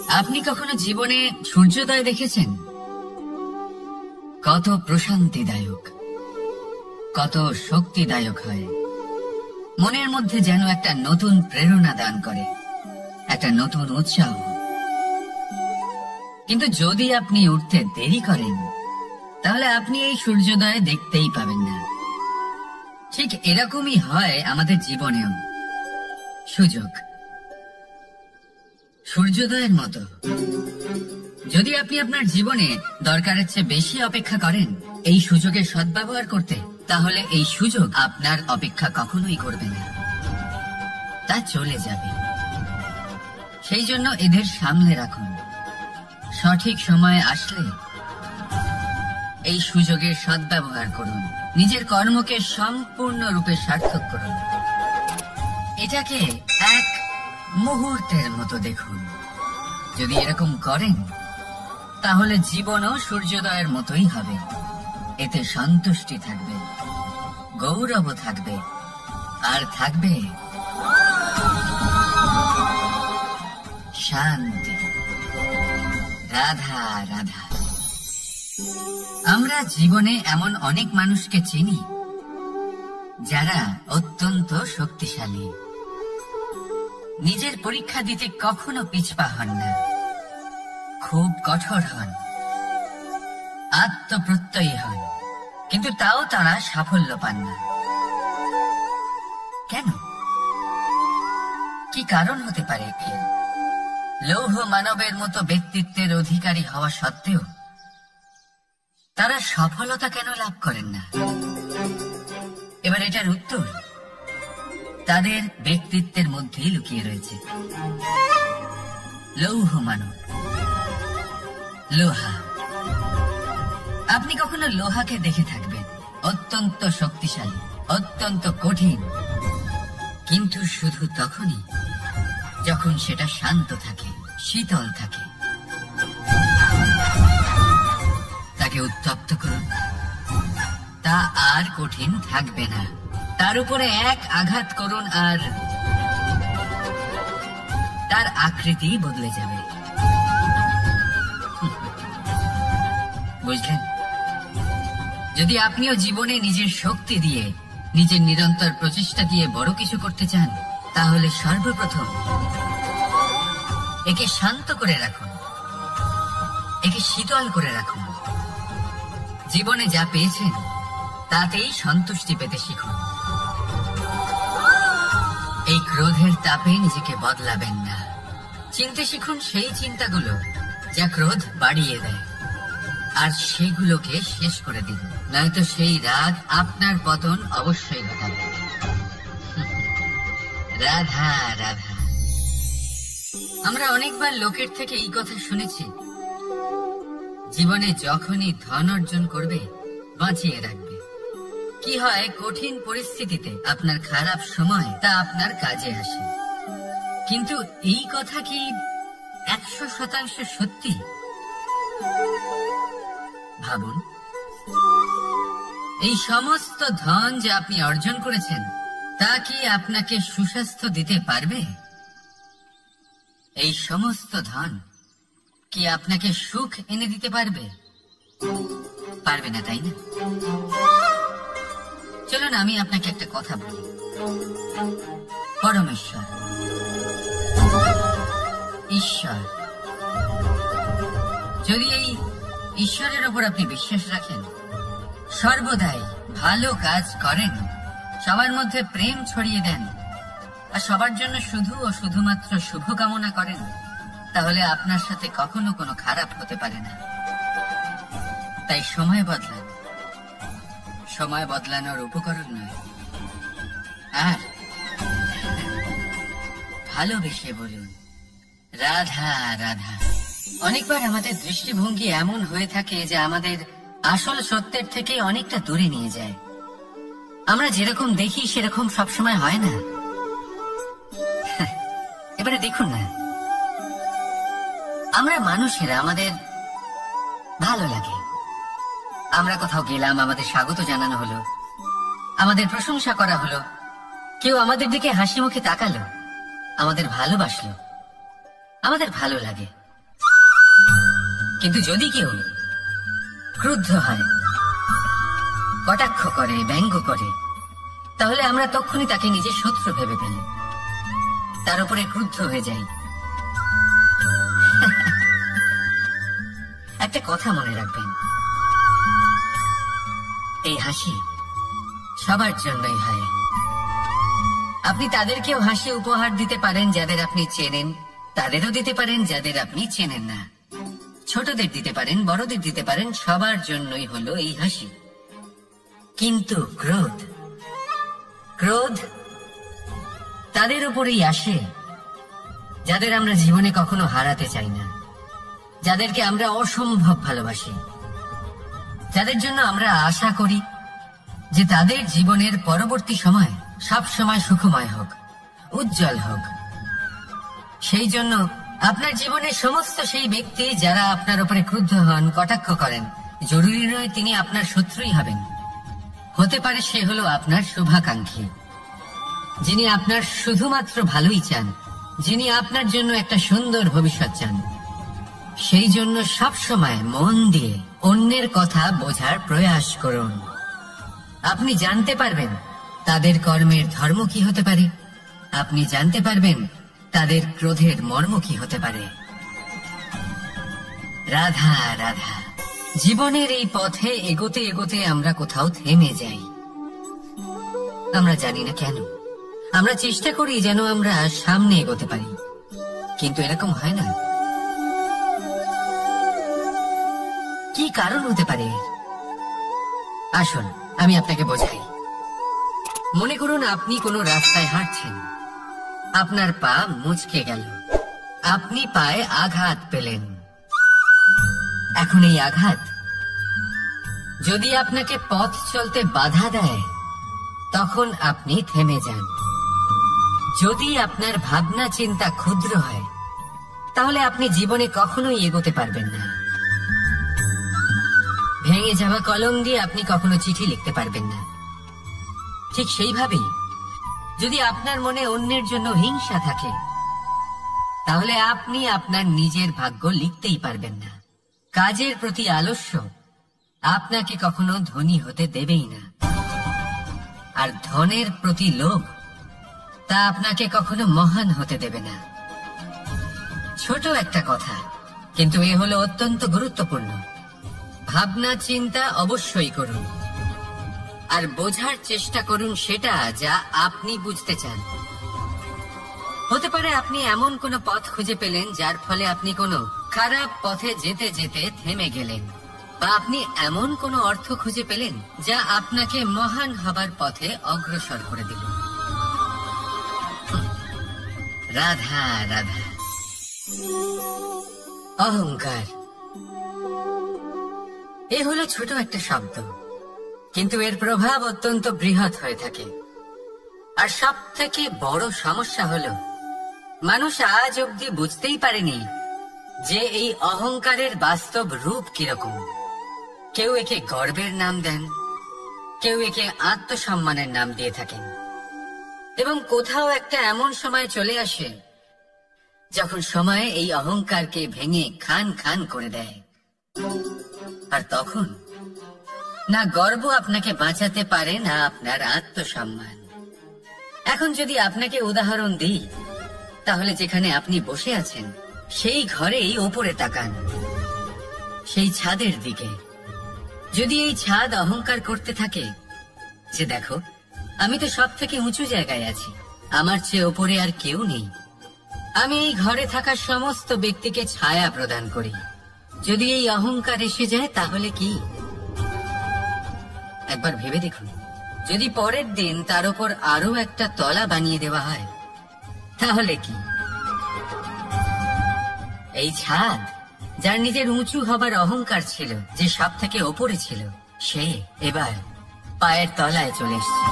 আপনি কখনো জীবনে সূর্যোদয় দেখেছেন? কত প্রশান্তিদায়ক, কত শক্তিদায়ক হয়। মনের মধ্যে যেন একটা নতুন প্রেরণা দান করে, একটা নতুন উৎসাহ। কিন্তু যদি আপনি উঠতে দেরি করেন, তাহলে আপনি এই সূর্যোদয় দেখতেই পাবেন না। ঠিক এরকমই হয় আমাদের জীবনেও। সুযোগ সূর্যোদয়ের মতো। যদি আপনি আপনার জীবনে দরকারের চেয়ে বেশি অপেক্ষা করেন এই সুযোগের সদ্ব্যবহার করতে, তাহলে এই সুযোগ আপনার অপেক্ষা কখনোই করবে না, তা চলে যাবে। সেই জন্য এদের সামলে রাখুন। সঠিক সময় আসলে এই সুযোগের সদ্ব্যবহার করুন, নিজের কর্মকে সম্পূর্ণরূপে সার্থক করুন। এটাকে এক মুহূর্তের মতো দেখুন। যদি এরকম করেন, তাহলে জীবনও সূর্যোদয়ের মতোই হবে। এতে সন্তুষ্টি থাকবে, গৌরব থাকবে, আর থাকবে শান্তি। রাধা রাধা। আমরা জীবনে এমন অনেক মানুষকে চিনি যারা অত্যন্ত শক্তিশালী, নিজের পরীক্ষা দিতে কখনো পিছপা হন না, খুব কঠোর হন, আত্মপ্রত্যয়ী হন, কিন্তু তাও তারা সাফল্য পান না। কেন? কি কারণ হতে পারে এর? লৌহ মানবের মতো ব্যক্তিত্বের অধিকারী হওয়া সত্ত্বেও তারা সফলতা কেন লাভ করেন না? এবার এটার উত্তর তাদের ব্যক্তিত্বের মধ্যেই লুকিয়ে রয়েছে। লৌহ মানব, লোহা। আপনি কখনো লোহাকে দেখে থাকবেন, অত্যন্ত শক্তিশালী, অত্যন্ত কঠিন, কিন্তু শুধু তখনই যখন সেটা শান্ত থাকে, শীতল থাকে। তাকে উত্তপ্ত করুন, তা আর কঠিন থাকবে না। তার উপরে এক আঘাত করুন আর তার আকৃতি বদলে যাবে। বুঝলেন? যদি আপনিও জীবনে নিজের শক্তি দিয়ে, নিজের নিরন্তর প্রচেষ্টা দিয়ে বড় কিছু করতে চান, তাহলে সর্বপ্রথম একে শান্ত করে রাখুন, একে শীতল করে রাখুন। জীবনে যা পেয়েছেন তাতেই সন্তুষ্টি পেতে শিখুন। এই ক্রোধের তাপে নিজেকে বদলাবেন না। চিনতে শিখুন সেই চিন্তাগুলো যা ক্রোধ বাড়িয়ে দেয়, আর সেগুলোকে শেষ করে দিন, নয়তো সেই রাগ আপনার পতন অবশ্যই ঘটাবে। রাধা রাধা। আমরা অনেকবার লোকের থেকে এই কথা শুনেছি, জীবনে যখনই ধন অর্জন করবে বাঁচিয়ে রাখবে। কি হয়, কঠিন পরিস্থিতিতে আপনার খারাপ সময় তা আপনার কাজে আসে। কিন্তু এই কথা কি 100% সত্যি? ভাবুন, এই সমস্ত ধন যে আপনি অর্জন করেছেন তা কি আপনাকে সুস্বাস্থ্য দিতে পারবে? এই সমস্ত ধন কি আপনাকে সুখ এনে দিতে পারবে? পারবে না, তাই না? চলুন আমি আপনাকে একটা কথা বলি। পরমেশ্বর, ঈশ্বর, যদি এই ঈশ্বরের ওপর আপনি বিশ্বাস রাখেন, সর্বদাই ভালো কাজ করেন, সবার মধ্যে প্রেম ছড়িয়ে দেন, আর সবার জন্য শুধু ও শুধুমাত্র শুভকামনা করেন, তাহলে আপনার সাথে কখনো কোনো খারাপ হতে পারে না। তাই সময় বদলান, সময় বদলানোর উপকরণ নয়। আর ভালোবেসে বলুন রাধা রাধা। অনেকবার আমাদের দৃষ্টিভঙ্গি এমন হয়ে থাকে যে আমাদের আসল সত্যের থেকে অনেকটা দূরে নিয়ে যায়। আমরা যেরকম দেখি সেরকম সবসময় হয় না। এবারে দেখুন না, আমরা মানুষেরা, আমাদের ভালো লাগে। আমরা কোথাও গেলাম, আমাদের স্বাগত জানানো হলো, আমাদের প্রশংসা করা হলো, কেউ আমাদের দিকে হাসি মুখে তাকালো, আমাদের ভালোবাসলো, আমাদের ভালো লাগে। কিন্তু যদি কেউ ক্রুদ্ধ হয়, কটাক্ষ করে, ব্যঙ্গ করে, তাহলে আমরা তখনই তাকে নিজের শত্রু ভেবে ফেলি, তার উপরে ক্রুদ্ধ হয়ে যাই। একটা কথা মনে রাখবেন, এই হাসি সবার জন্যই হয়। আপনি তাদেরকেও হাসি উপহার দিতে পারেন যাদের আপনি চেনেন, তাদেরও দিতে পারেন যাদের আপনি চেনেন না। ছোটদের দিতে পারেন, বড়দের দিতে পারেন, সবার জন্যই হলো এই হাসি। কিন্তু ক্রোধ, ক্রোধ তাদের উপরেই আসে যাদের আমরা জীবনে কখনো হারাতে চাই না, যাদেরকে আমরা অসম্ভব ভালোবাসি, যাদের জন্য আমরা আশা করি যে তাদের জীবনের পরবর্তী সময় সব সময় সুখময় হোক, উজ্জ্বল হোক। সেই জন্য আপনার জীবনের সমস্ত সেই ব্যক্তি যারা আপনার উপরে ক্রুদ্ধ হন, কটাক্ষ করেন, জরুরি নয় তিনি আপনার শত্রুই হবেন। হতে পারে সে হলো আপনার শুভাকাঙ্ক্ষী, যিনি আপনার শুধুমাত্র ভালোই চান, যিনি আপনার জন্য একটা সুন্দর ভবিষ্যৎ চান। সেই জন্য সব সময় মন দিয়ে অন্যের কথা বোঝার প্রয়াস করুন। আপনি জানতে পারবেন তাদের কর্মের ধর্ম কি হতে পারে, আপনি জানতে পারবেন তাদের ক্রোধের মর্ম কি হতে পারে। রাধা রাধা। জীবনের এই পথে এগোতে এগোতে আমরা কোথাও থেমে যাই, আমরা জানি না কেন। আমরা চেষ্টা করি যেন আমরা সামনে এগোতে পারি, কিন্তু এরকম হয় না। কি কারণ হতে পারে? আসুন আমি আপনাকে বোঝাই। মনে করুন আপনি কোনো রাস্তায় হাঁটছেন, আপনার পা মুচকে গেল, আপনি পায়ে আঘাত পেলেন। এখন এই আঘাত যদি আপনাকে পথ চলতে বাধা দেয়, তখন আপনি থেমে যান। যদি আপনার ভাবনা চিন্তা ক্ষুদ্র হয়, তাহলে আপনি জীবনে কখনোই এগোতে পারবেন না। ভেঙে যাওয়া কলম দিয়ে আপনি কখনো চিঠি লিখতে পারবেন না। ঠিক সেইভাবেই যদি আপনার মনে অন্যের জন্য হিংসা থাকে, তাহলে আপনি আপনার নিজের ভাগ্য লিখতেই পারবেন না। কাজের প্রতি আলস্য আপনাকে কখনো ধনী হতে দেবেই না, আর ধনের প্রতি লোভ তা আপনাকে কখনো মহান হতে দেবে না। ছোট একটা কথা, কিন্তু এ হলো অত্যন্ত গুরুত্বপূর্ণ। ভাবনা চিন্তা অবশ্যই করুন, আর বোঝার চেষ্টা করুন সেটা যা আপনি বুঝতে চান। হতে পারে আপনি এমন কোনো পথ খুঁজে পেলেন যার ফলে আপনি কোনো খারাপ পথে যেতে যেতে থেমে গেলেন, বা আপনি এমন কোনো অর্থ খুঁজে পেলেন যা আপনাকে মহান হবার পথে অগ্রসর করে দিল। রাধা রাধা। অহংকার এ হলো ছোট একটা শব্দ, কিন্তু এর প্রভাব অত্যন্ত বৃহৎ হয়ে থাকে। আর সব থেকে বড় সমস্যা হলো মানুষ আজ অব্দি বুঝতেই পারেনি যে এই অহংকারের বাস্তব রূপ কিরকম। কেউ একে গর্বের নাম দেন, কেউ একে আত্মসম্মানের নাম দিয়ে থাকেন, এবং কোথাও একটা এমন সময় চলে আসে যখন সময় এই অহংকারকে ভেঙে খান খান করে দেয়। আর তখন না গর্ব আপনাকে বাঁচাতে পারে, না আপনার আত্মসম্মান। এখন যদি আপনাকে উদাহরণ দিই, তাহলে যেখানে আপনি বসে আছেন সেই ঘরেই ওপরে তাকান, সেই ছাদের দিকে। যদি এই ছাদ অহংকার করতে থাকে যে দেখো আমি তো সব থেকে উঁচু জায়গায় আছি, আমার চেয়ে ওপরে আর কেউ নেই, আমি এই ঘরে থাকা সমস্ত ব্যক্তিকে ছায়া প্রদান করি, যদি এই অহংকার এসে যায় তাহলে কি? একবার ভেবে দেখুন, যদি পরের দিন তার উপর আরো একটা তলা বানিয়ে দেওয়া হয় তাহলে কি? এই ছাদ যার নিজের উঁচু হবার অহংকার ছিল, যে সব থেকে ওপরে ছিল, সে এবার পায়ের তলায় চলে এসছে।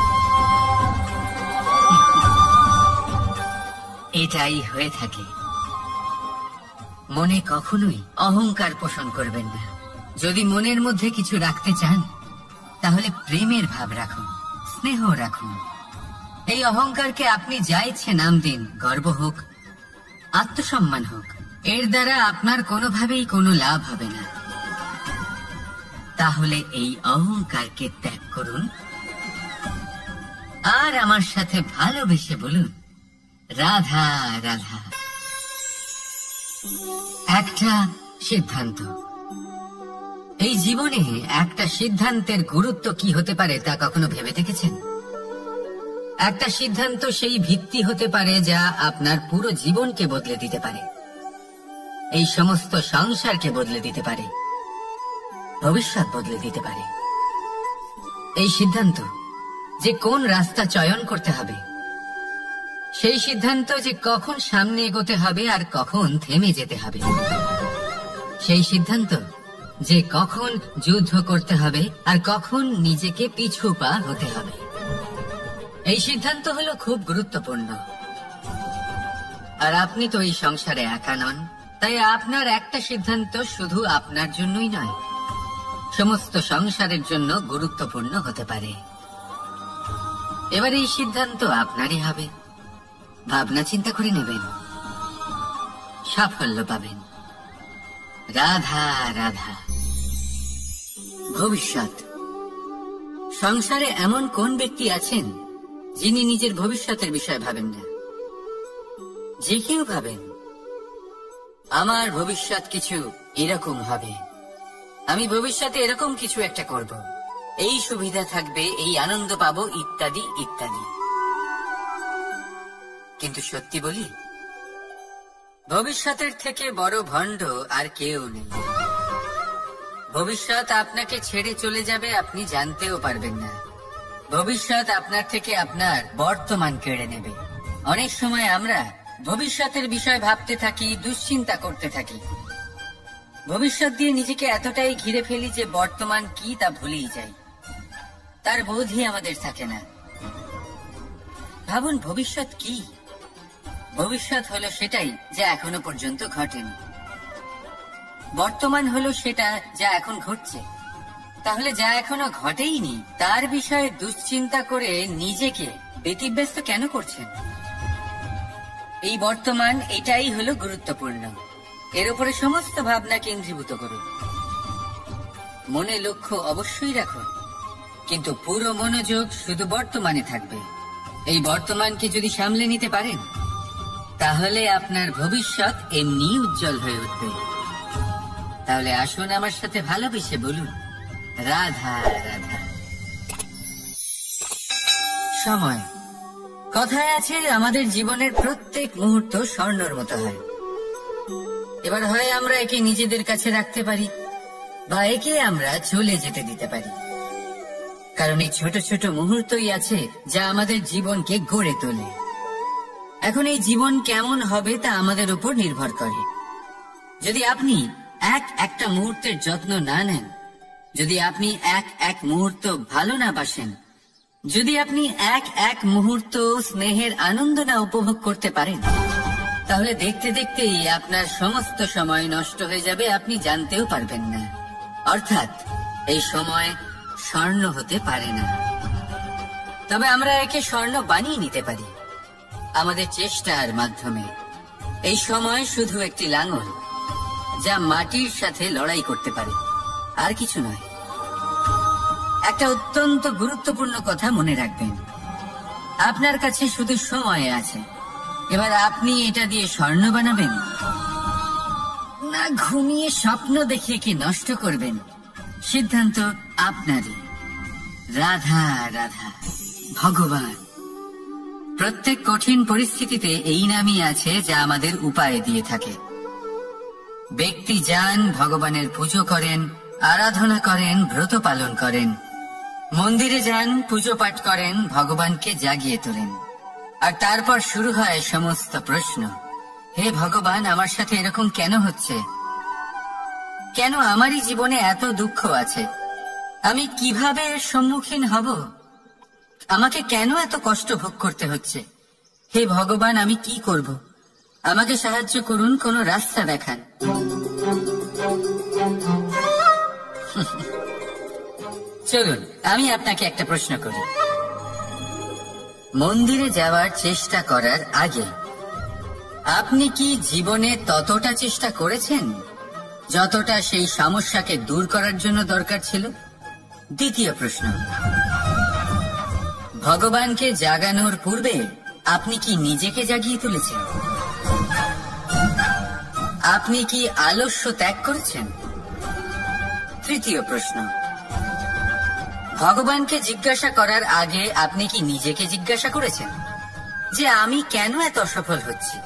এটাই হয়ে থাকে। মনে কখনোই অহংকার পোষণ করবেন না। যদি মনের মধ্যে কিছু রাখতে চান, তাহলে প্রেমের ভাব রাখুন, স্নেহ রাখুন। এই অহংকারকে আপনি যা ইচ্ছে নাম দিন, গর্ব হোক, আত্মসম্মান হোক, এর দ্বারা আপনার কোনোভাবেই কোনো লাভ হবে না। তাহলে এই অহংকারকে ত্যাগ করুন আর আমার সাথে ভালোবেসে বলুন, রাধা রাধা। একটা সিদ্ধান্ত। এই জীবনে একটা সিদ্ধান্তের গুরুত্ব কি হতে পারে তা কখনো ভেবে দেখেছেন? একটা সিদ্ধান্ত সেই ভিত্তি হতে পারে যা আপনার পুরো জীবনকে বদলে দিতে পারে, এই সমস্ত সংসারকে বদলে দিতে পারে, ভবিষ্যৎ বদলে দিতে পারে। এই সিদ্ধান্ত যে কোন রাস্তা চয়ন করতে হবে, সেই সিদ্ধান্ত যে কখন সামনে এগোতে হবে আর কখন থেমে যেতে হবে, সেই সিদ্ধান্ত যে কখন যুদ্ধ করতে হবে আর কখন নিজেকে পিছু পা হতে হবে। এই সিদ্ধান্ত হলো খুব গুরুত্বপূর্ণ। আর আপনি তো এই সংসারে একা নন, তাই আপনার একটা সিদ্ধান্ত শুধু আপনার জন্যই নয়, সমস্ত সংসারের জন্য গুরুত্বপূর্ণ হতে পারে। এবার এই সিদ্ধান্ত আপনারই হবে। ভাবনা চিন্তা করে নেবেন, সাফল্য পাবেন। রাধা রাধা। ভবিষ্যৎ। সংসারে এমন কোন ব্যক্তি আছেন যিনি নিজের ভবিষ্যতের বিষয়ে ভাবেন না? যে কেউ ভাবেন, আমার ভবিষ্যৎ কিছু এরকম হবে, আমি ভবিষ্যতে এরকম কিছু একটা করব, এই সুবিধা থাকবে, এই আনন্দ পাবো, ইত্যাদি ইত্যাদি। কিন্তু সত্যি বলি, ভবিষ্যতের থেকে বড় ভণ্ড আর কেউ নেই। ভবিষ্যৎ আপনাকে ছেড়ে চলে যাবে, আপনি জানতেও পারবেন না। ভবিষ্যৎ আপনার থেকে আপনার বর্তমান কেড়ে নেবে। অনেক সময় আমরা ভবিষ্যতের বিষয় ভাবতে থাকি, দুশ্চিন্তা করতে থাকি, ভবিষ্যৎ দিয়ে নিজেকে এতটাই ঘিরে ফেলি যে বর্তমান কি তা ভুলেই যাই, তার বোধই আমাদের থাকে না। ভাবুন, ভবিষ্যৎ কি? ভবিষ্যৎ হলো সেটাই যা এখনো পর্যন্ত ঘটেনি। বর্তমান হলো সেটা যা এখন ঘটছে। তাহলে যা এখনো ঘটেইনি তার বিষয়ে দুশ্চিন্তা করে নিজেকে ব্যতিব্যস্ত কেন করছেন? এই বর্তমান, এটাই হলো গুরুত্বপূর্ণ। এর উপরে সমস্ত ভাবনা কেন্দ্রীভূত করুন। মনে লক্ষ্য অবশ্যই রাখুন, কিন্তু পুরো মনোযোগ শুধু বর্তমানে থাকবে। এই বর্তমানকে যদি সামলে নিতে পারেন, তাহলে আপনার ভবিষ্যৎ এমনি উজ্জ্বল হয়ে উঠবে। তাহলে আসুন আমার সাথে ভালোবেসে বলুন, রাধা রাধা। সময়। কথায় আছে, আমাদের জীবনের প্রত্যেক মুহূর্ত স্বর্ণের মতো হয়। এবার হয় আমরা একে নিজেদের কাছে রাখতে পারি, বা একে আমরা চলে যেতে দিতে পারি। কারণ এই ছোট ছোট মুহূর্তই আছে যা আমাদের জীবনকে গড়ে তোলে। এখন এই জীবন কেমন হবে তা আমাদের উপর নির্ভর করে। যদি আপনি একটা মুহূর্তের যত্ন না নেন, যদি আপনি এক মুহূর্ত ভালো না বাসেন, যদি আপনি এক মুহূর্ত স্নেহের আনন্দ না উপভোগ করতে পারেন, তাহলে দেখতে দেখতেই আপনার সমস্ত সময় নষ্ট হয়ে যাবে, আপনি জানতেও পারবেন না। অর্থাৎ এই সময় স্বর্ণ হতে পারে না। তবে আমরা একে স্বর্ণ বানিয়ে নিতে পারি আমাদের চেষ্টার মাধ্যমে। এই সময় শুধু একটি লাঙল যা মাটির সাথে লড়াই করতে পারে, আর কিছু নয়। একটা অত্যন্ত গুরুত্বপূর্ণ কথা মনে রাখবেন, আপনার কাছে শুধু সময় আছে। এবার আপনি এটা দিয়ে স্বর্ণ বানাবেন, না ঘুমিয়ে স্বপ্ন দেখিয়ে কি নষ্ট করবেন, সিদ্ধান্ত আপনারই। রাধা রাধা। ভগবান। প্রত্যেক কঠিন পরিস্থিতিতে এই নামই আছে যা আমাদের উপায় দিয়ে থাকে। ব্যক্তি যান, ভগবানের পুজো করেন, আরাধনা করেন, ব্রত পালন করেন, মন্দিরে যান, পুজো পাঠ করেন, ভগবানকে জাগিয়ে তোলেন। আর তারপর শুরু হয় সমস্ত প্রশ্ন। হে ভগবান, আমার সাথে এরকম কেন হচ্ছে? কেন আমারই জীবনে এত দুঃখ আছে? আমি কিভাবে এর সম্মুখীন হব? আমাকে কেন এত কষ্ট ভোগ করতে হচ্ছে? হে ভগবান, আমি কি করব? আমাকে সাহায্য করুন, কোনো রাস্তা দেখান। চলুন আমি আপনাকে একটা প্রশ্ন করি। মন্দিরে যাওয়ার চেষ্টা করার আগে আপনি কি জীবনে ততটা চেষ্টা করেছেন যতটা সেই সমস্যাকে দূর করার জন্য দরকার ছিল? দ্বিতীয় প্রশ্ন, ভগবানকে জাগানোর পূর্বে আপনি কি নিজেকে জাগিয়ে তুলেছেন? আপনি কি আলস্য ত্যাগ করেছেন? তৃতীয় প্রশ্ন, ভগবানকে জিজ্ঞাসা করার আগে আপনি কি নিজেকে জিজ্ঞাসা করেছেন যে আমি কেন এত অসফল হচ্ছি?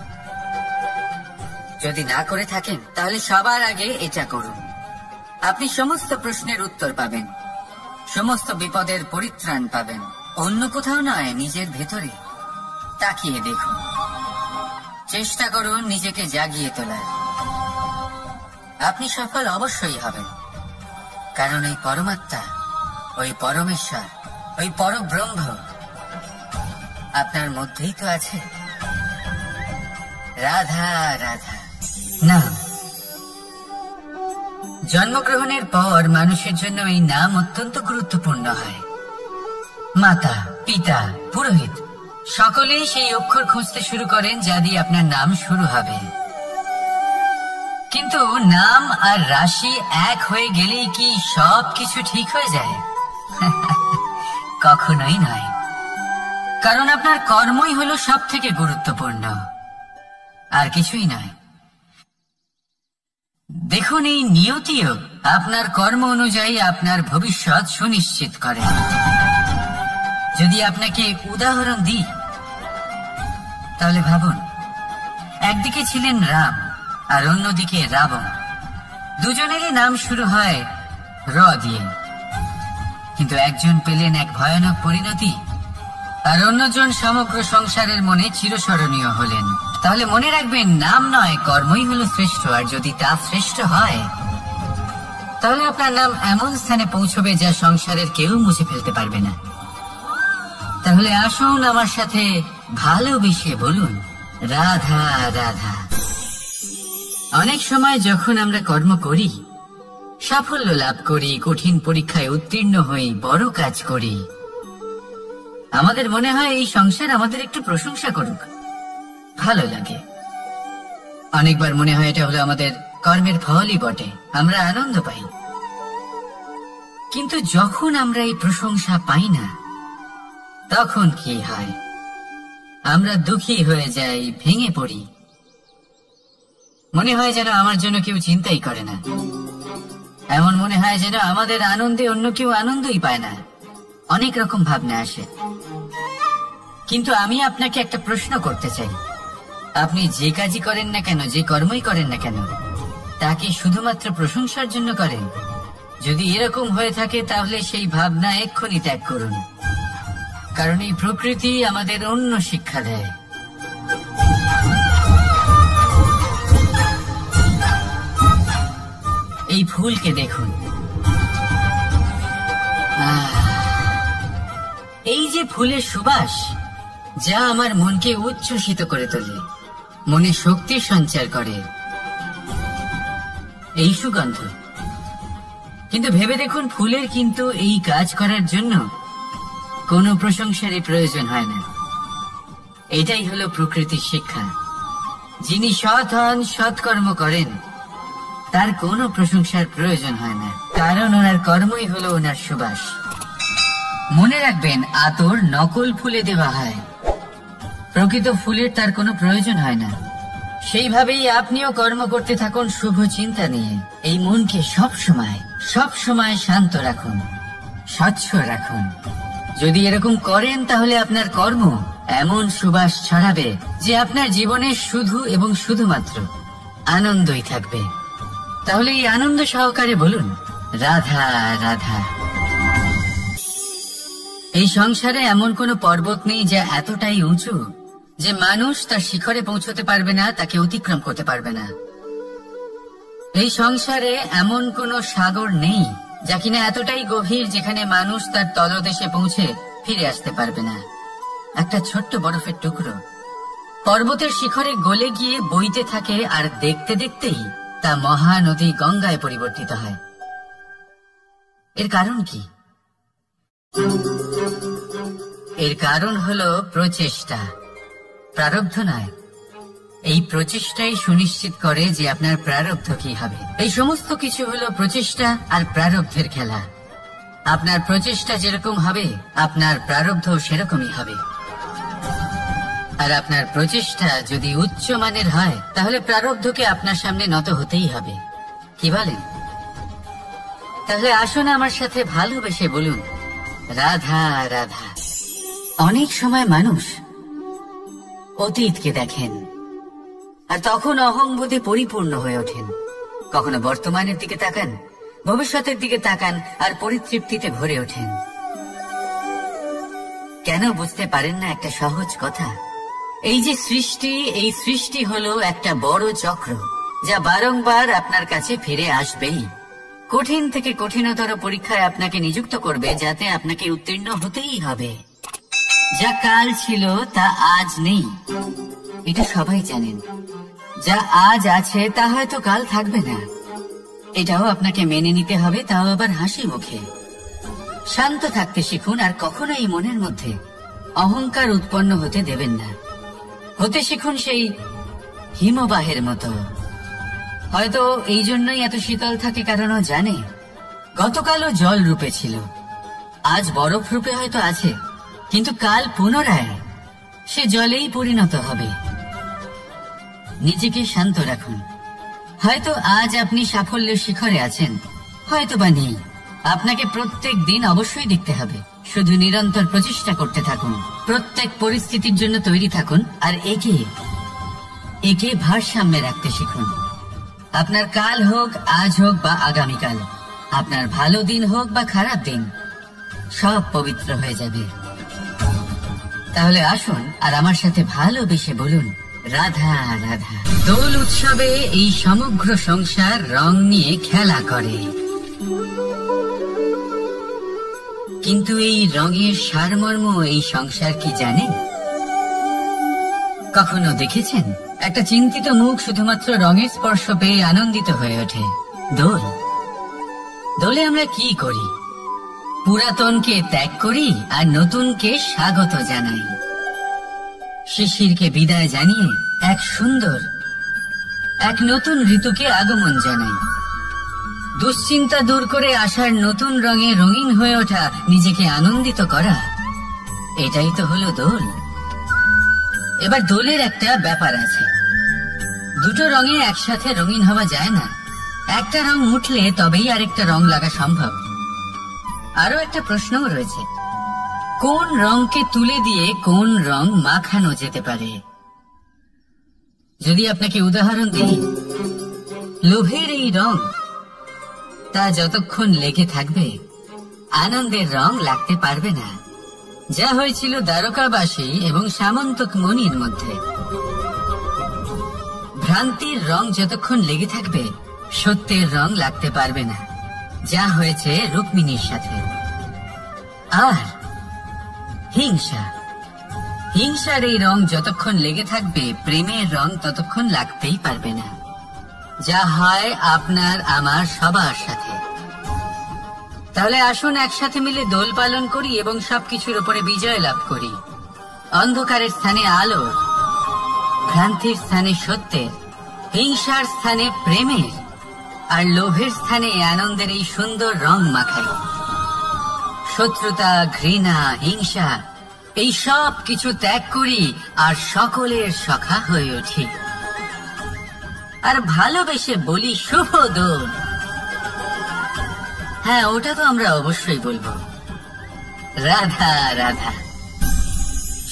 যদি না করে থাকেন তাহলে সবার আগে এটা করুন। আপনি সমস্ত প্রশ্নের উত্তর পাবেন, সমস্ত বিপদের পরিত্রাণ পাবেন। অন্য কোথাও নয়, নিজের ভেতরে তাকিয়ে দেখুন। চেষ্টা করুন নিজেকে জাগিয়ে তোলার। আপনি সফল অবশ্যই হবেন, কারণ এই পরমাত্মা, ওই পরমেশ্বর, ওই পরব্রহ্ম আপনার মধ্যেই তো আছে। রাধা রাধা। নাম। জন্মগ্রহণের পর মানুষের জন্য এই নাম অত্যন্ত গুরুত্বপূর্ণ হয়। মাতা, পিতা, পুরোহিত সকলেই সেই অক্ষর খুঁজতে শুরু করেন যা দিয়ে আপনার নাম শুরু হবে। কিন্তু নাম আর রাশি এক হয়ে গেলেই কি সব কিছু ঠিক হয়ে যায়? কখনোই নয়, কারণ আপনার কর্মই হলো সব থেকে গুরুত্বপূর্ণ, আর কিছুই নয়। দেখুন, এই নিয়তিও আপনার কর্ম অনুযায়ী আপনার ভবিষ্যৎ সুনিশ্চিত করে। যদি আপনাকে উদাহরণ দিই তাহলে ভাবুন, একদিকে ছিলেন রাম আর অন্যদিকে রাবণ। দুজনেরই নাম শুরু হয় র দিয়ে, কিন্তু একজন পেলেন এক ভয়ানক পরিণতি আর অন্যজন সমগ্র সংসারের মনে চিরস্মরণীয় হলেন। তাহলে মনে রাখবেন, নাম নয়, কর্মই হলো শ্রেষ্ঠ। আর যদি তা শ্রেষ্ঠ হয় তাহলে আপনার নাম এমন স্থানে পৌঁছবে যা সংসারের কেউ মুছে ফেলতে পারবে না। তাহলে আসুন আমার সাথে ভালোবেসে বলুন, রাধা রাধা। অনেক সময় যখন আমরা কর্ম করি, সাফল্য লাভ করি, কঠিন পরীক্ষায় উত্তীর্ণ হই, বড় কাজ করি, আমাদের মনে হয় এই সংসার আমাদের একটু প্রশংসা করুক, ভালো লাগে। অনেকবার মনে হয় এটা হলো আমাদের কর্মের ফলই বটে, আমরা আনন্দ পাই। কিন্তু যখন আমরা এই প্রশংসা পাই না, তখন কি হয়? আমরা দুঃখী হয়ে যাই, ভেঙে পড়ি। মনে হয় যেন আমার জন্য কেউ চিন্তাই করে না। এমন মনে হয় যেন আমাদের আনন্দে অন্য কেউ আনন্দই পায় না। অনেক রকম ভাবনা আসে। কিন্তু আমি আপনাকে একটা প্রশ্ন করতে চাই, আপনি যে কাজই করেন না কেন, যে কর্মই করেন না কেন, তা কি শুধুমাত্র প্রশংসার জন্য করেন? যদি এরকম হয়ে থাকে তাহলে সেই ভাবনা এক্ষুনি ত্যাগ করুন, কারণ এই প্রকৃতি আমাদের অন্য শিক্ষা দেয়। এই ফুলকে দেখুন, এই যে ফুলের সুবাস, যা আমার মনকে উচ্ছ্বসিত করে তোলে, মনে শক্তি সঞ্চার করে, এই সুগন্ধ। কিন্তু ভেবে দেখুন, ফুলের কিন্তু এই কাজ করার জন্য কোনো প্রশংসারই প্রয়োজন হয় না। এটাই হলো প্রকৃতির শিক্ষা। যিনি সৎ হন, সৎকর্ম করেন, তার কোনো প্রশংসার প্রয়োজন হয় না, কারণ ওনার কর্মই হলো ওনার সুবাস। মনে রাখবেন, আতর নকল ফুলে দেওয়া হয়, প্রকৃত ফুলের তার কোনো প্রয়োজন হয় না। সেইভাবেই আপনিও কর্ম করতে থাকুন শুভ চিন্তা নিয়ে। এই মনকে সব সময় শান্ত রাখুন, স্বচ্ছ রাখুন। যদি এরকম করেন তাহলে আপনার কর্ম এমন সুবাস ছড়াবে যে আপনার জীবনে শুধু এবং শুধুমাত্র আনন্দই থাকবে। তাহলে এই আনন্দ সহকারে বলুন, রাধা রাধা। এই সংসারে এমন কোনো পর্বত নেই যা এতটাই উঁচু যে মানুষ তার শিখরে পৌঁছতে পারবে না, তাকে অতিক্রম করতে পারবে না। এই সংসারে এমন কোনো সাগর নেই যা কিনা এতটাই গভীর যেখানে মানুষ তার তলদেশে পৌঁছে ফিরে আসতে পারবে না। একটা ছোট্ট বরফের টুকরো পর্বতের শিখরে গলে গিয়ে বইতে থাকে, আর দেখতে দেখতেই তা মহানদী গঙ্গায় পরিবর্তিত হয়। এর কারণ কি? এর কারণ হলো প্রচেষ্টা, প্রারব্ধ নয়। এই প্রচেষ্টাই সুনিশ্চিত করে যে আপনার প্রারব্ধ কি হবে। এই সমস্ত কিছু হলো প্রচেষ্টা আর প্রারব্ধের খেলা। আপনার প্রচেষ্টা যেরকম হবে আপনার প্রারব্ধ সেরকমই হবে। আর আপনার প্রচেষ্টা যদি উচ্চ মানের হয় তাহলে প্রারব্ধকে আপনার সামনে নত হতেই হবে। কি বলেন? তাহলে আসুন আমার সাথে ভালোবেসে বলুন, রাধা রাধা। অনেক সময় মানুষ অতীতকে দেখেন আর তখন অহংবোধে পরিপূর্ণ হয়ে ওঠেন। কখনো বর্তমানের দিকে তাকান, ভবিষ্যতের দিকে তাকান আর পরিতৃপ্তিতে ভরে ওঠেন। কেন বুঝতে পারেন না একটা সহজ কথা? এই যে সৃষ্টি, এই সৃষ্টি হলো একটা বড় চক্র যা বারংবার আপনার কাছে ফিরে আসবেই। কঠিন থেকে কঠিনতর পরীক্ষায় আপনাকে নিযুক্ত করবে যাতে আপনাকে উত্তীর্ণ হতেই হবে। যা কাল ছিল তা আজ নেই, এটা সবাই জানেন। যা আজ আছে তা হয়তো কাল থাকবে না, এটাও আপনাকে মেনে নিতে হবে, তাও আবার হাসি মুখে। শান্ত থাকতে শিখুন আর কখনোই মনের মধ্যে অহংকার উৎপন্ন হতে দেবেন না। হতে শিখুন সেই হিমবাহের মতো। হয়তো এই জন্যই এত শীতল থাকে কারণ ও জানে গতকালও জল রূপে ছিল, আজ বরফ রূপে হয়তো আছে, কিন্তু কাল পুনরায় সে জলেই পরিণত হবে। নিজেকে শান্ত রাখুন। হয়তো আজ আপনি সাফল্যের শিখরে আছেন, হয়তো বা নেই। আপনাকে প্রত্যেক দিন অবশ্যই দেখতে হবে। শুধু নিরন্তর প্রচেষ্টা করতে থাকুন, প্রত্যেক পরিস্থিতির জন্য তৈরি থাকুন আর একে ভারসাম্যে রাখতে শিখুন। আপনার কাল হোক, আজ হোক বা আগামীকাল, আপনার ভালো দিন হোক বা খারাপ দিন, সব পবিত্র হয়ে যাবে। তাহলে আসুন আর আমার সাথে ভালোবেসে বলুন, রাধা রাধা। দোল উৎসবে এই সমগ্র সংসার রং নিয়ে খেলা করে, কিন্তু এই রঙের সারমর্ম এই সংসার কি জানে? কখনো দেখেছেন একটা চিন্তিত মুখ শুধুমাত্র রঙের স্পর্শ পেয়ে আনন্দিত হয়ে ওঠে? দোলে আমরা কি করি? পুরাতনকে ত্যাগ করি আর নতুনকে স্বাগত জানাই। শিশিরকে বিদায় জানিয়ে এক নতুন ঋতুকে আগমন জানাই। দুশ্চিন্তা দূর করে আসার নতুন রঙে রঙিন হয়ে ওঠা, নিজেকে আনন্দিত করা, এটাই তো হলো দোল। এবার দোলের একটা ব্যাপার আছে, দুটো রঙে একসাথে রঙিন হওয়া যায় না। একটা রং উঠলে তবেই আরেকটা রং লাগা সম্ভব। আরো একটা প্রশ্নও রয়েছে, কোন রংকে তুলে দিয়ে কোন রং মাখানো যেতে পারে? যদি আপনাকে উদাহরণ দিই, লোভের এই রং, তা যতক্ষণ লেগে থাকবে আনন্দের রং লাগতে পারবে না। যা হয়েছিল দ্বারকাবাসী এবং সামন্তক মণির মধ্যে। ভ্রান্তির রং যতক্ষণ লেগে থাকবে সত্যের রং লাগতে পারবে না, যা হয়েছে রুক্মিণীর সাথে। আর হিংসার এই রং যতক্ষণ লেগে থাকবে প্রেমের রং ততক্ষণ লাগতেই পারবে না, যা হয় আপনার আমার সবার সাথে। তাহলে আসুন একসাথে মিলে দোল পালন করি এবং সবকিছুর উপরে বিজয় লাভ করি। অন্ধকারের স্থানে আলো, ভ্রান্তির স্থানে সত্যের, হিংসার স্থানে প্রেমের, আর লোভের স্থানে আনন্দের এই সুন্দর রং মাখাই। শত্রুতা, ঘৃণা, হিংসা এই সব কিছু ত্যাগ করি আর সকলের সখা হয়ে উঠি। আর ভালোবেসে বলি, শুভ দোল। হ্যাঁ, ওটা তো আমরা অবশ্যই বলবো, রাধা রাধা।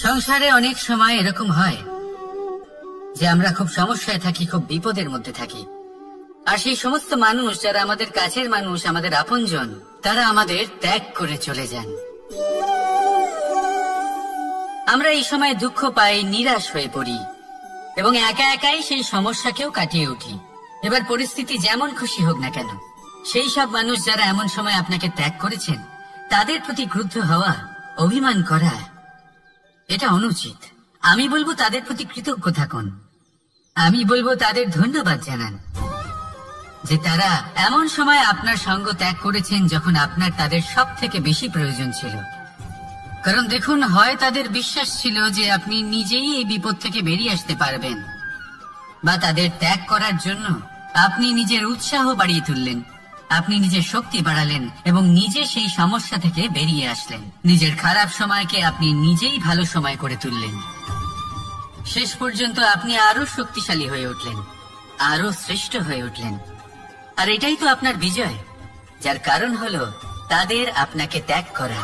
সংসারে অনেক সময় এরকম হয় যে আমরা খুব সমস্যায় থাকি, খুব বিপদের মধ্যে থাকি। আর সেই সমস্ত মানুষ যারা আমাদের কাছের মানুষ, আমাদের আপনজন, তারা আমাদের ত্যাগ করে চলে যান। আমরা এই সময় দুঃখ পাই, নিরাশ হয়ে পড়ি এবং একা একাই সেই সমস্যাকেও কাটিয়ে উঠি। এবার পরিস্থিতি যেমন খুশি হোক না কেন, সেই সব মানুষ যারা এমন সময় আপনাকে ত্যাগ করেছেন তাদের প্রতি ক্রুদ্ধ হওয়া, অভিমান করা, এটা অনুচিত। আমি বলবো তাদের প্রতি কৃতজ্ঞ থাকুন। আমি বলবো তাদের ধন্যবাদ জানান যে তারা এমন সময় আপনার সঙ্গ ত্যাগ করেছেন যখন আপনার তাদের সব থেকে বেশি প্রয়োজন ছিল। কারণ দেখুন, হয় তাদের বিশ্বাস ছিল যে আপনি নিজেই এই বিপদ থেকে বেরিয়ে আসতে পারবেন, বা তাদের ত্যাগ করার জন্য আপনি নিজের উৎসাহ বাড়িয়ে তুললেন, আপনি নিজের শক্তি বাড়ালেন এবং নিজে সেই সমস্যা থেকে বেরিয়ে আসলেন। নিজের খারাপ সময়কে আপনি নিজেই ভালো সময় করে তুললেন। শেষ পর্যন্ত আপনি আরো শক্তিশালী হয়ে উঠলেন, আরো শ্রেষ্ঠ হয়ে উঠলেন। আর এটাই তো আপনার বিজয়, যার কারণ হলো তাদের আপনাকে ত্যাগ করা।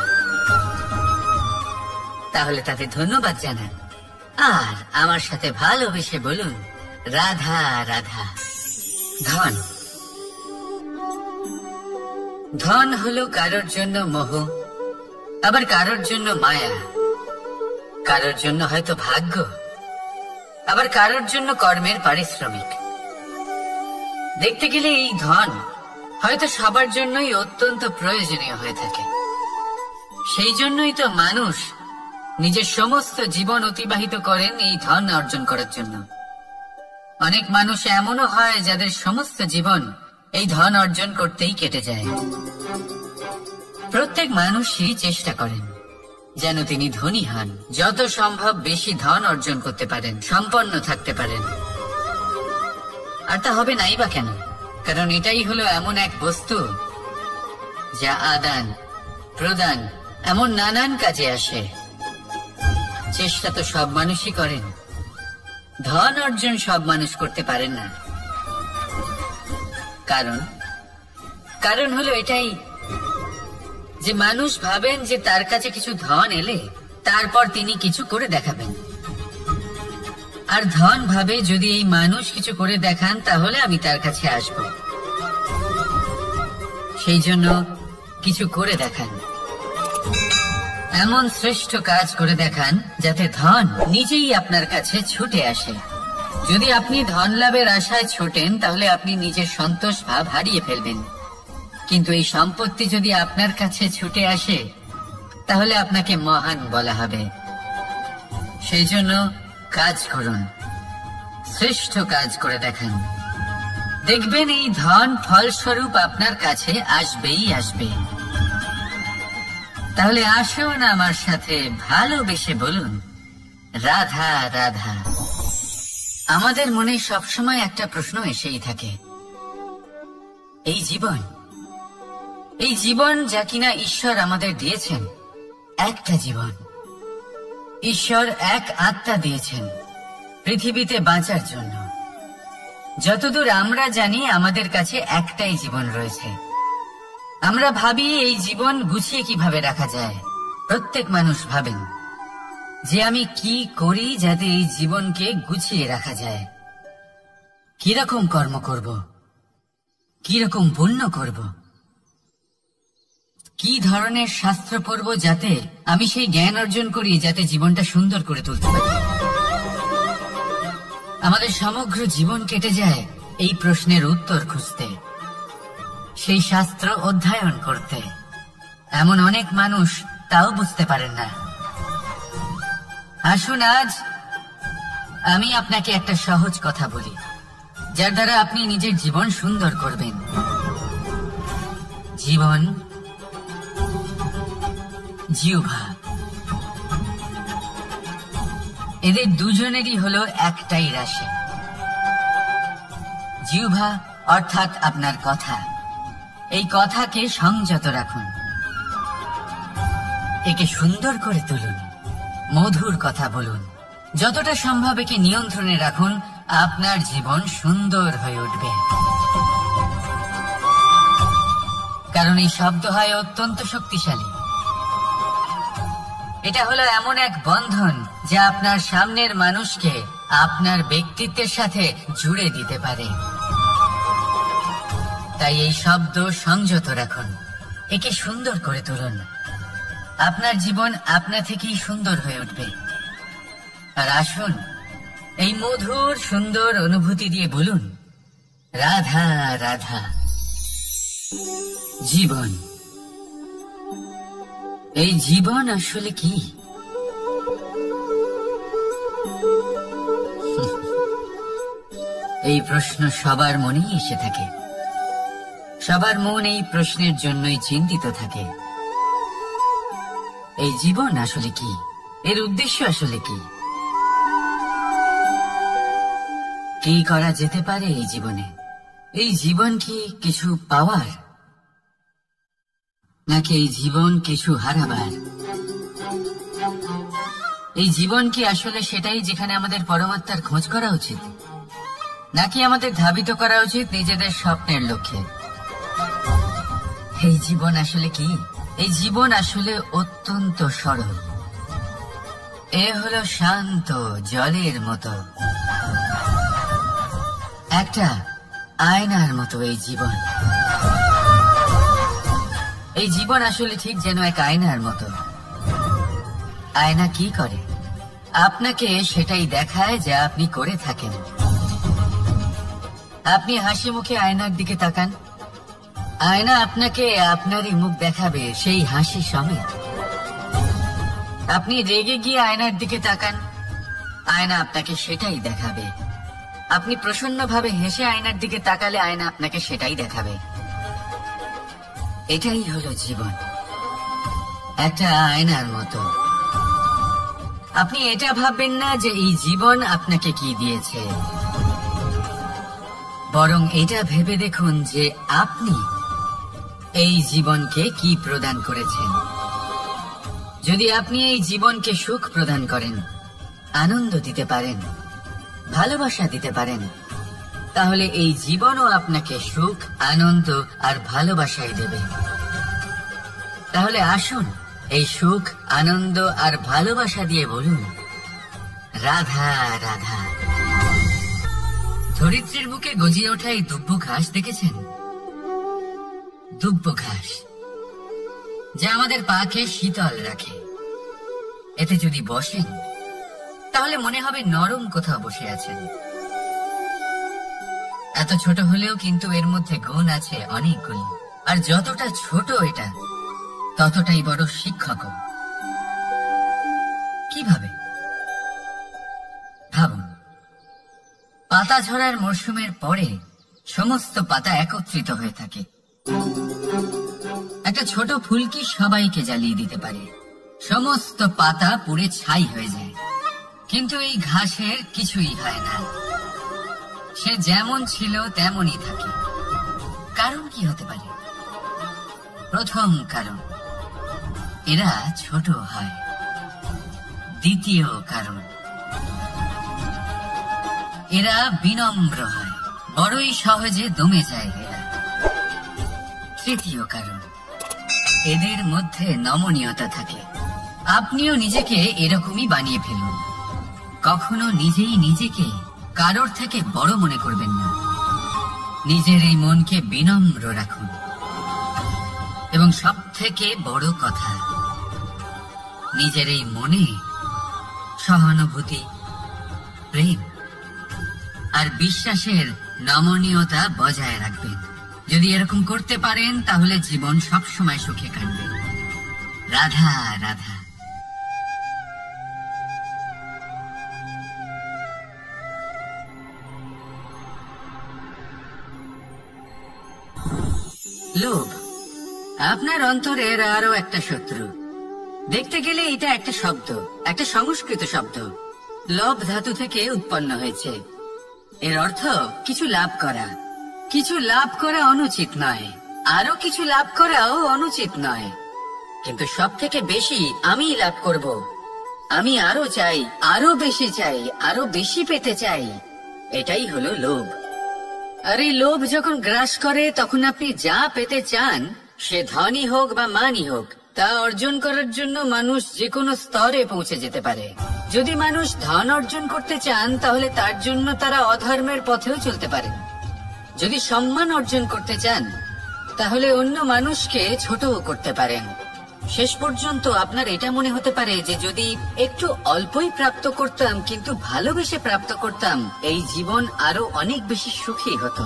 তাহলে তাদের ধন্যবাদ জানান আর আমার সাথে ভালোবেসে বলুন, রাধা রাধা। ধন, ধন হলো কারোর জন্য মোহ, আবার কারোর জন্য মায়া, কারোর জন্য হয়তো ভাগ্য, আবার কারোর জন্য কর্মের পারিশ্রমিক। দেখতে গেলে এই ধন হয়তো সবার জন্যই অত্যন্ত প্রয়োজনীয় হয়ে থাকে। সেই জন্যই তো মানুষ নিজের সমস্ত জীবন অতিবাহিত করেন এই ধন অর্জন করার জন্য। অনেক মানুষ এমনও হয় যাদের সমস্ত জীবন এই ধন অর্জন করতেই কেটে যায়। প্রত্যেক মানুষই চেষ্টা করেন যেন তিনি ধনী হন, যত সম্ভব বেশি ধন অর্জন করতে পারেন, সম্পন্ন থাকতে পারেন। আর তা হবে নাই বা কেন? কারণ এটাই হলো এমন এক বস্তু যা আদান প্রদান এমন নানান কাজে আসে। চেষ্টা তো সব মানুষই করেন, ধন অর্জন সব মানুষ করতে পারেন না। কারণ হলো এটাই যে মানুষ ভাবেন যে তার কাছে কিছু ধন এলে তারপর তিনি কিছু করে দেখাবেন, আর ধন ভাবে যদি এই মানুষ কিছু করে দেখান তাহলে আমি তার কাছে আসব। সেই জন্য কিছু করে দেখান, এমন শ্রেষ্ঠ কাজ করে দেখান যাতে ধন নিজেই আপনার কাছে ছুটে আসে। যদি আপনি ধন লাভের আশায় ছোটেন তাহলে আপনি নিজের সন্তোষ ভাব হারিয়ে ফেলবেন, কিন্তু এই সম্পত্তি যদি আপনার কাছে ছুটে আসে তাহলে আপনাকে মহান বলা হবে। সেই জন্য কাজ করুন, শ্রেষ্ঠ কাজ করে দেখান, দেখবেন এই ধন ফলস্বরূপ আপনার কাছে আসবেই আসবে। তাহলে আসুন আমার সাথে ভালোবেসে বলুন, রাধা রাধা। আমাদের মনে সবসময় একটা প্রশ্ন এসেই থাকে, এই জীবন যা কিনা ঈশ্বর আমাদের দিয়েছেন, একটা জীবন। ঈশ্বর এক আত্মা দিয়েছেন পৃথিবীতে বাঁচার জন্য। যতদূর আমরা জানি আমাদের কাছে একটাই জীবন রয়েছে। আমরা ভাবি এই জীবন গুছিয়ে কিভাবে রাখা যায়। প্রত্যেক মানুষ ভাবেন যে আমি কি করি যাতে এই জীবনকে গুছিয়ে রাখা যায়, কিরকম কর্ম করব, কিরকম পুণ্য করব, কি ধরনের শাস্ত্র পড়ব যাতে আমি সেই জ্ঞান অর্জন করি যাতে জীবনটা সুন্দর করে তুলতে পারি। আমাদের সমগ্র জীবন কেটে যায় এই প্রশ্নের উত্তর খুঁজতে, সেই শাস্ত্র অধ্যয়ন করতে। এমন অনেক মানুষ তাও বুঝতে পারেন না। আসুন আজ আমি আপনাকে একটা সহজ কথা বলি, যার দ্বারা আপনি নিজের জীবন সুন্দর করবেন। জীবন, জিহ্বা, এদের দুজনেরই হলো একটাই রাশি। জিহ্বা অর্থাৎ আপনার কথা, এই কথাকে সংযত রাখুন, একে সুন্দর করে তুলুন, মধুর কথা বলুন, যতটা সম্ভব একে নিয়ন্ত্রণে রাখুন, আপনার জীবন সুন্দর হয়ে উঠবে। কারণ এই শব্দ হয় অত্যন্ত শক্তিশালী। এটা হলো এমন এক বন্ধন যা আপনার সামনের মানুষকে আপনার ব্যক্তিত্বের সাথে জুড়ে দিতে পারে। তাই এই শব্দ সংযত রাখুন, একে সুন্দর করে তুলুন, আপনার জীবন আপনা থেকেই সুন্দর হয়ে উঠবে। আর আসুন এই মধুর সুন্দর অনুভূতি দিয়ে বলুন, রাধা রাধা। জীবন, এই জীবন আসলে কি? এই প্রশ্ন সবার মনেই এসে থাকে। সবার মন এই প্রশ্নের জন্যই চিন্তিত থাকে। এই জীবন আসলে কি? এর উদ্দেশ্য আসলে কি? কি করা যেতে পারে এই জীবনে? এই জীবন কি কিছু পাওয়ার, নাকি এই জীবন কিছু হারাবার? এই জীবন কি আসলে সেটাই যেখানে আমাদের পরমাত্মার খোঁজ করা উচিত, নাকি আমাদের ধাবিত করা উচিত নিজেদের স্বপ্নের লক্ষ্যে? এই জীবন আসলে কি? এই জীবন আসলে অত্যন্ত সরল। এ হলো শান্ত জলের মতো, একটা আয়নার মতো এই জীবন। এই জীবন আসলে ঠিক যেন এক আয়নার মতো। আয়না কি করে? আপনাকে সেটাই দেখায় যা আপনি করে থাকেন। আপনি হাসি মুখে আয়নার দিকে তাকান, আয়না আপনাকে আপনারই মুখ দেখাবে সেই হাসি সমেত। আপনি রেগে গিয়ে আয়নার দিকে তাকান, আয়না আপনাকে সেটাই দেখাবে। আপনি প্রসন্নভাবে হেসে আয়নার দিকে তাকালে আয়না আপনাকে সেটাই দেখাবে। এটাই হলো জীবন, একটা আয়নার মতো। আপনি এটা ভাববেন না যে এই জীবন আপনাকে কি দিয়েছে, বরং এটা ভেবে দেখুন যে আপনি এই জীবনকে কি প্রদান করেছেন। যদি আপনি এই জীবনকে সুখ প্রদান করেন, আনন্দ দিতে পারেন, ভালোবাসা দিতে পারেন, তাহলে এই জীবনও আপনাকে সুখ, আনন্দ আর ভালোবাসাই দেবে। তাহলে আসুন এই সুখ, আনন্দ আর ভালোবাসা দিয়ে বলুন, রাধা রাধা। ধরিত্রীর বুকে গজিয়ে ওঠা এই দুব্ব ঘাস দেখেছেন? দুব্ব ঘাস, যা আমাদের পাকে শীতল রাখে। এতে যদি বসেন তাহলে মনে হবে নরম কোথাও বসে আছেন। এত ছোট হলেও কিন্তু এর মধ্যে গুণ আছে অনেকগুলি, আর যতটা ছোট এটা ততটাই বড় শিক্ষক। কিভাবে? ভাবুন, পাতা ঝরার মরশুমের পরে সমস্ত পাতা একত্রিত হয়ে থাকে। একটা ছোট ফুলকি সবাইকে জ্বালিয়ে দিতে পারে, সমস্ত পাতা পুড়ে ছাই হয়ে যায়। কিন্তু এই ঘাসের কিছুই হয় না, সে যেমন ছিল তেমনই থাকে। কারণ কি হতে পারে? প্রথম কারণ, এরা ছোট হয়। দ্বিতীয় কারণ, এরা বিনম্র হয়, বড়ই সহজে দমে যায় এরা। তৃতীয় কারণ, এদের মধ্যে নমনীয়তা থাকে। আপনিও নিজেকে এরকমই বানিয়ে ফেলুন। কখনো নিজেই নিজেকে কারোর থেকে বড় মনে করবেন না। নিজের এই মনকে বিনম্র রাখুন। এবং সব থেকে বড় কথা, নিজের এই মনে সহানুভূতি, প্রেম আর বিশ্বাসের নমনীয়তা বজায় রাখবেন। যদি এরকম করতে পারেন তাহলে জীবন সবসময় সুখে কাটবে। রাধা রাধা। লোভ আপনার অন্তরের আরো একটা শত্রু। দেখতে গেলে এটা একটা শব্দ, একটা সংস্কৃত শব্দ। লোভ ধাতু থেকে উৎপন্ন হয়েছে। এর অর্থ কিছু লাভ করা। কিছু লাভ করা অনুচিত নয়, আরো কিছু লাভ করাও অনুচিত নয়, কিন্তু সব থেকে বেশি আমি লাভ করব। আমি আরো চাই, আরো বেশি চাই, আরো বেশি পেতে চাই। এটাই হলো লোভ। আর এই লোভ যখন গ্রাস করে তখন আপনি যা পেতে চান, সে ধনী হোক বা মানই হোক, তা অর্জন করার জন্য মানুষ যে কোনো স্তরে পৌঁছে যেতে পারে। যদি মানুষ ধন অর্জন করতে চান তাহলে তার জন্য তারা অধর্মের পথেও চলতে পারেন। যদি সম্মান অর্জন করতে চান তাহলে অন্য মানুষকে ছোটও করতে পারেন। শেষ পর্যন্ত আপনার এটা মনে হতে পারে যে যদি একটু অল্পই প্রাপ্ত করতাম, কিন্তু ভালোবেসে প্রাপ্ত করতাম, এই জীবন আরো অনেক বেশি সুখী হতো।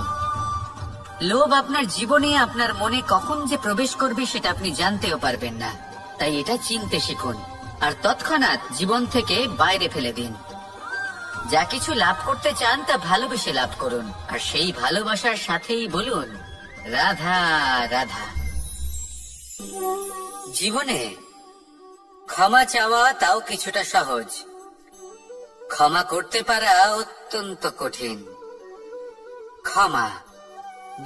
লোভ আপনার জীবনে, আপনার মনে কখন যে প্রবেশ করবে সেটা আপনি জানতেও পারবেন না। তাই এটা চিনতে শিখুন আর তৎক্ষণাৎ জীবন থেকে বাইরে ফেলে দিন। যা কিছু লাভ করতে চান তা ভালোবেসে লাভ করুন, আর সেই ভালোবাসার সাথেই বলুন রাধা রাধা। জীবনে ক্ষমা চাওয়া তাও কিছুটা সহজ, ক্ষমা করতে পারা অত্যন্ত কঠিন। ক্ষমা।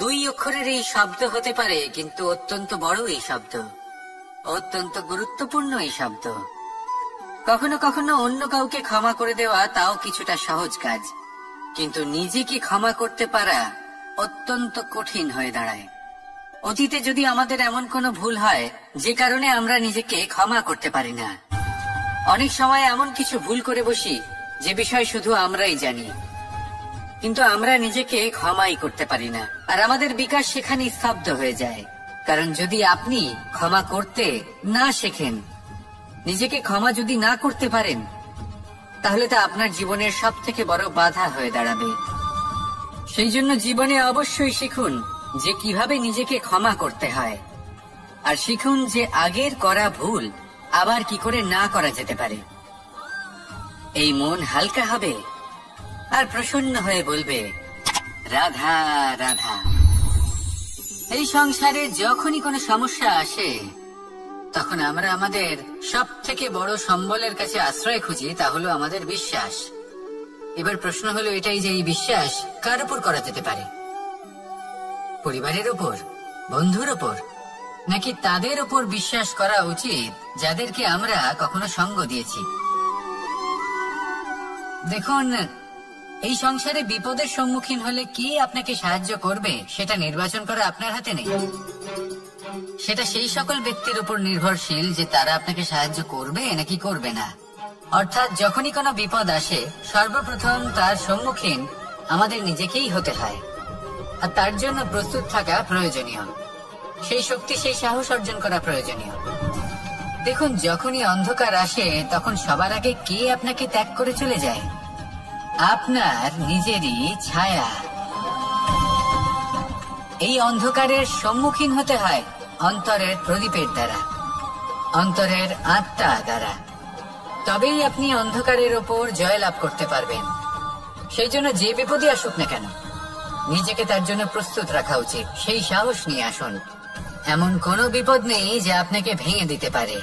2 অক্ষরের এই শব্দ হতে পারে, কিন্তু অত্যন্ত বড় এই শব্দ, অত্যন্ত গুরুত্বপূর্ণ এই শব্দ। কখনো কখনো অন্য কাউকে ক্ষমা করে দেওয়া তাও কিছুটা সহজ কাজ, কিন্তু নিজেকে ক্ষমা করতে পারা অত্যন্ত কঠিন হয়ে দাঁড়ায়। অতীতে যদি আমাদের এমন কোনো ভুল হয় যে কারণে আমরা নিজেকে ক্ষমা করতে পারি না, অনেক সময় এমন কিছু ভুল করে বসি যে বিষয় শুধু আমরাই জানি, কিন্তু আমরা নিজেকে ক্ষমাই করতে পারি না, আর আমাদের বিকাশ সেখানেই স্তব্ধ হয়ে যায়। কারণ যদি আপনি ক্ষমা করতে না শেখেন, নিজেকে ক্ষমা যদি না করতে পারেন, তাহলে তা আপনার জীবনের সব থেকে বড় বাধা হয়ে দাঁড়াবে। সেই জন্য জীবনে অবশ্যই শিখুন যে কিভাবে নিজেকে ক্ষমা করতে হয়, আর শিখুন যে আগের করা ভুল আবার কি করে না করা যেতে পারে। এই মন হালকা হবে আর প্রসন্ন হয়ে বলবে, রাধা রাধা। এই সংসারে যখনই কোনো সমস্যা আসে, তখন আমরা আমাদের সব থেকে বড় সম্বলের কাছে আশ্রয় খুঁজি, তা হলো আমাদের বিশ্বাস। এবার প্রশ্ন হলো এটাই যে এই বিশ্বাস কার উপর করা যেতে পারে? পরিবারের উপর, বন্ধুর উপর, নাকি তাদের উপর বিশ্বাস করা উচিত যাদেরকে আমরা কখনো সঙ্গ দিয়েছি? দেখুন, এই সংসারে বিপদের সম্মুখীন হলে কে আপনাকে সাহায্য করবে সেটা নির্বাচন করা আপনার হাতে নেই। সেটা সেই সকল ব্যক্তির উপর নির্ভরশীল যে তারা আপনাকে সাহায্য করবে নাকি করবে না। অর্থাৎ যখনই কোনো বিপদ আসে, সর্বপ্রথম তার সম্মুখীন আমাদের নিজেকেই হতে হয়, আর তার জন্য প্রস্তুত থাকা প্রয়োজনীয়। সেই শক্তি, সেই সাহস অর্জন করা প্রয়োজনীয়। দেখুন, যখনই অন্ধকার আসে তখন সবার আগে কে আপনাকে ত্যাগ করে চলে যায়? আপনার নিজেরই ছায়া। এই অন্ধকারের সম্মুখীন হতে হয় অন্তরের প্রদীপের দ্বারা, অন্তরের আত্মা দ্বারা। তবেই আপনি অন্ধকারের ওপর জয়লাভ করতে পারবেন। সেই জন্য যে বিপদই আসুক না কেন, নিজেকে তার জন্য প্রস্তুত রাখা উচিত। সেই সাহস নিয়ে আসুন। এমন কোনো বিপদ নেই যা আপনাকে ভেঙে দিতে পারে।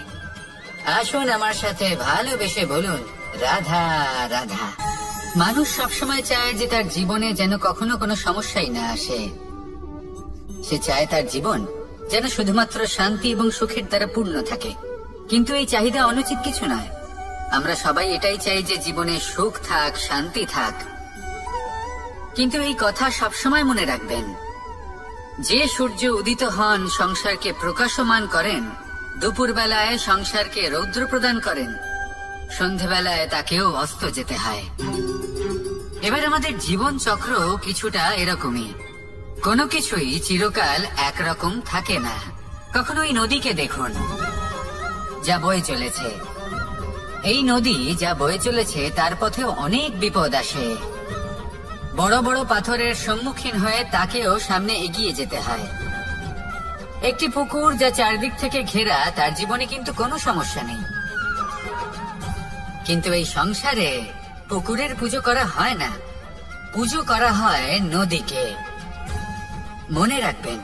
আসুন আমার সাথে ভালোবেসে বলুন, রাধা রাধা। মানুষ সবসময় চায় যে তার জীবনে যেন কখনো কোনো সমস্যাই না আসে। সে চায় তার জীবন যেন শুধুমাত্র শান্তি এবং সুখের দ্বারা পূর্ণ থাকে। কিন্তু এই চাহিদা অনুচিত কিছু নয়। আমরা সবাই এটাই চাই যে জীবনে সুখ থাক, শান্তি থাক। কিন্তু এই কথা সবসময় মনে রাখবেন, যে সূর্য উদিত হন সংসারকে প্রকাশমান করেন, দুপুরবেলায় সংসারকে রৌদ্র প্রদান করেন, সন্ধেবেলায় তাকেও অস্ত যেতে হয়। এবার আমাদের জীবন চক্র কিছুটা এরকমই। কোনো কিছুই চিরকাল একরকম থাকে না। কখনো এই নদীকে দেখুন যা বয়ে চলেছে। এই নদী যা বয়ে চলেছে তার পথে অনেক বিপদ আসে। বড় বড় পাথরের সম্মুখীন হয়ে তাকেও সামনে এগিয়ে যেতে হয়। একটি পুকুর যা চারদিক থেকে ঘেরা, তার জীবনে কিন্তু কোনো সমস্যা নেই। কিন্তু এই সংসারে পুকুরের পুজো করা হয় না, পুজো করা হয় নদীকে। মনে রাখবেন,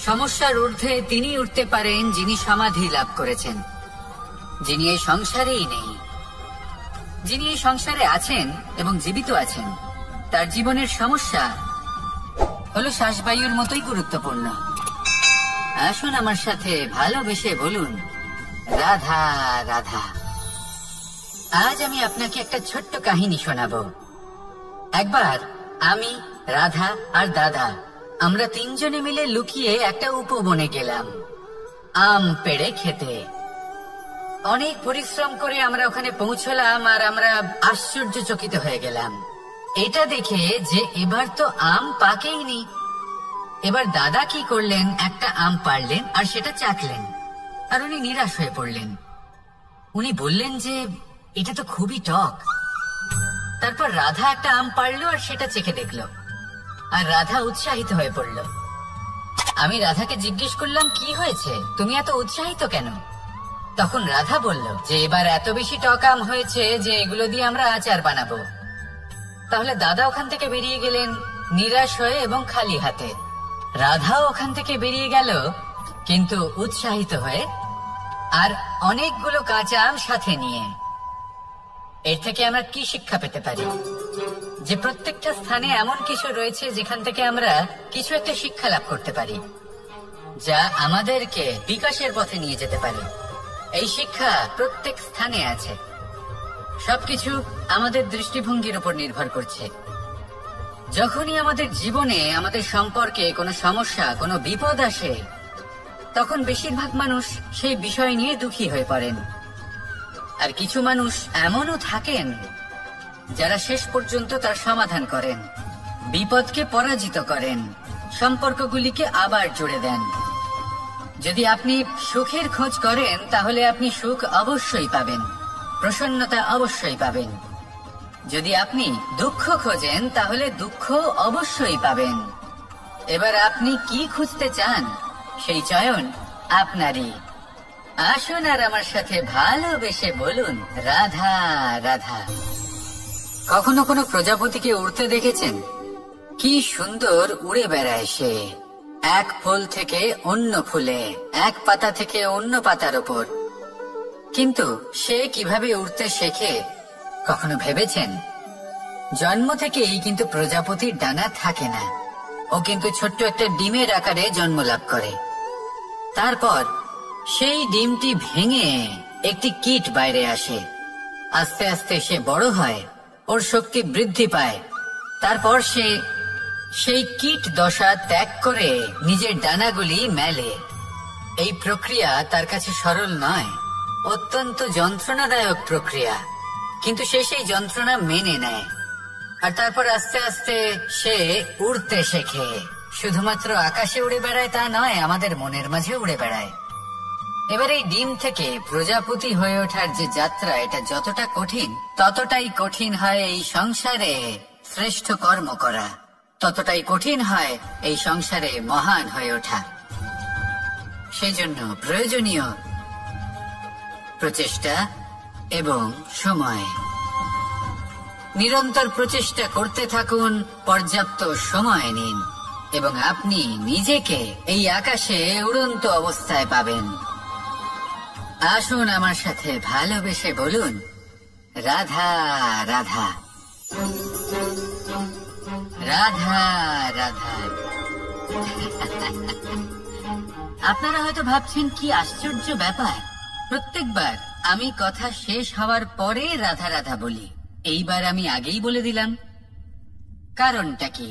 সমস্যার ঊর্ধ্বে তিনি উঠতে পারেন যিনি সমাধি লাভ করেছেন, যিনি এই সংসারেই নেই। যিনি এই সংসারে আছেন এবং জীবিত আছেন, তার জীবনের সমস্যা হলো শ্বাসবায়ুর মতোই গুরুত্বপূর্ণ। আসুন আমার সাথে ভালোবেসে বলুন, রাধা রাধা। আজ আমি আপনাকে একটা ছোট্ট কাহিনী শোনাবো। একবার আমি, রাধা আর দাদা, আমরা তিনজনে মিলে লুকিয়ে একটা উপবনে গেলাম আম পেড়ে খেতে। অনেক পরিশ্রম করে আমরা ওখানে পৌঁছলাম, আর আমরা আশ্চর্যচকিত হয়ে গেলাম এটা দেখে যে এবার তো আম পাকেইনি। এবার দাদা কি করলেন, একটা আম পাড়লেন আর সেটা চাখলেন, আর উনি নিরাশ হয়ে পড়লেন। উনি বললেন যে এটা তো খুবই টক। তারপর রাধা একটা আম পাড়লো আর সেটা চেখে দেখলো, আর রাধা উৎসাহিত হয়ে পড়ল। আমি রাধাকে জিজ্ঞেস করলাম, কি হয়েছে, তুমি এত উৎসাহিত কেন? তখন রাধা বলল যে এবার এত বেশি টক আম হয়েছে যে এগুলো দিয়ে আমরা আচার বানাবো। তাহলে দাদা ওখান থেকে বেরিয়ে গেলেন নিরাশ হয়ে এবং খালি হাতে। রাধাও ওখান থেকে বেরিয়ে গেল কিন্তু উৎসাহিত হয়ে, আর অনেকগুলো কাঁচা আম সাথে নিয়ে। এর থেকে আমরা কি শিক্ষা পেতে পারি? যে প্রত্যেকটা স্থানে এমন কিছু রয়েছে যেখান থেকে আমরা কিছু একটা শিক্ষা লাভ করতে পারি, যা আমাদেরকে বিকাশের পথে নিয়ে যেতে পারে। এই শিক্ষা প্রত্যেক স্থানে আছে। সবকিছু আমাদের দৃষ্টিভঙ্গির উপর নির্ভর করছে। যখনই আমাদের জীবনে আমাদের সম্পর্কে কোনো সমস্যা, কোনো বিপদ আসে, তখন বেশিরভাগ মানুষ সেই বিষয় নিয়ে দুঃখী হয়ে পড়েন। আর কিছু মানুষ এমনও থাকেন যারা শেষ পর্যন্ত তার সমাধান করেন, বিপদকে পরাজিত করেন, সম্পর্কগুলিকে আবার জুড়ে দেন। যদি আপনি সুখের খোঁজ করেন, তাহলে আপনি সুখ অবশ্যই পাবেন, প্রসন্নতা অবশ্যই পাবেন। যদি আপনি দুঃখ খোঁজেন, তাহলে দুঃখ অবশ্যই পাবেন। এবার আপনি কি খুঁজতে চান, সেই চয়ন আপনারই। আসুন আর আমার সাথে ভালোবেসে বলুন, রাধা রাধা। কখনো কোনো প্রজাপতিকে উড়তে দেখেছেন? কি সুন্দর উড়ে বেড়ায় সে, এক ফুল থেকে অন্য ফুলে, এক পাতা থেকে অন্য পাতার উপর। কিন্তু সে কিভাবে উড়তে শেখে কখনো ভেবেছেন? জন্ম থেকেই কিন্তু প্রজাপতির ডানা থাকে না। ও কিন্তু ছোট্ট একটা ডিমের আকারে জন্ম লাভ করে। তারপর সেই ডিমটি ভেঙে একটি কীট বাইরে আসে। আস্তে আস্তে সে বড় হয়, ওর শক্তি বৃদ্ধি পায়। তারপর সে সেই কীট দশা ত্যাগ করে নিজের ডানাগুলি মেলে। এই প্রক্রিয়া তার কাছে সরল নয়, অত্যন্ত যন্ত্রণাদায়ক প্রক্রিয়া, কিন্তু সে সেই যন্ত্রণা মেনে নেয়। আর তারপর আস্তে আস্তে সে উড়তে শেখে। শুধুমাত্র আকাশে উড়ে বেড়ায় তা নয়, আমাদের মনের মাঝে উড়ে বেড়ায়। এবার এই ডিম থেকে প্রজাপতি হয়ে ওঠার যে যাত্রা, এটা যতটা কঠিন, ততটাই কঠিন হয় এই সংসারে শ্রেষ্ঠ কর্ম করা, ততটাই কঠিন হয় এই সংসারে মহান হয়ে ওঠা। সেজন্য প্রয়োজনীয় প্রচেষ্টা এবং সময়। নিরন্তর প্রচেষ্টা করতে থাকুন, পর্যাপ্ত সময় নিন, এবং আপনি নিজেকে এই আকাশে উড়ন্ত অবস্থায় পাবেন। আসুন আমার সাথে ভালোবেসে বলুন, রাধা রাধা রাধা রাধা। আপনারা হয়তো ভাবছেন, কি আশ্চর্য ব্যাপার, প্রত্যেকবার আমি কথা শেষ হওয়ার পরে রাধা রাধা বলি। এইবার আমি আগেই বলে দিলাম। কারণটা কি?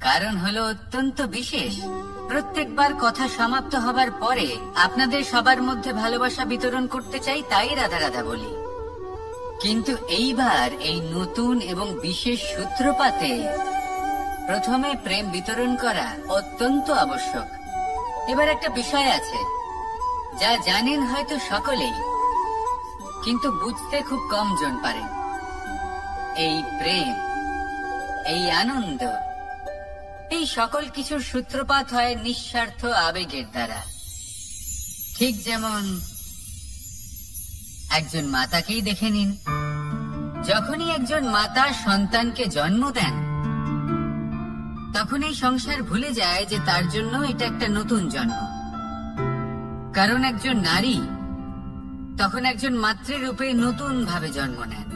কারণ হলো অত্যন্ত বিশেষ। প্রত্যেকবার কথা সমাপ্ত হবার পরে আপনাদের সবার মধ্যে ভালোবাসা বিতরণ করতে চাই, তাই রাধা রাধা বলি। কিন্তু এইবার এই নতুন এবং বিশেষ সূত্রপাতে প্রথমে প্রেম বিতরণ করা অত্যন্ত আবশ্যক। এবার একটা বিষয় আছে যা জানেন হয়তো সকলেই, কিন্তু বুঝতে খুব কম জন পারেন। এই প্রেম, এই আনন্দ, এই সকল কিছুর সূত্রপাত হয় নিঃস্বার্থ আবেগের দ্বারা। ঠিক যেমন একজন মাতাকেই দেখে নিন। যখনই একজন মাতা সন্তানকে জন্ম দেন, তখন এই সংসার ভুলে যায় যে তার জন্য এটা একটা নতুন জন্ম। কারণ একজন নারী তখন একজন মাতৃরূপে নতুন ভাবে জন্ম নেন।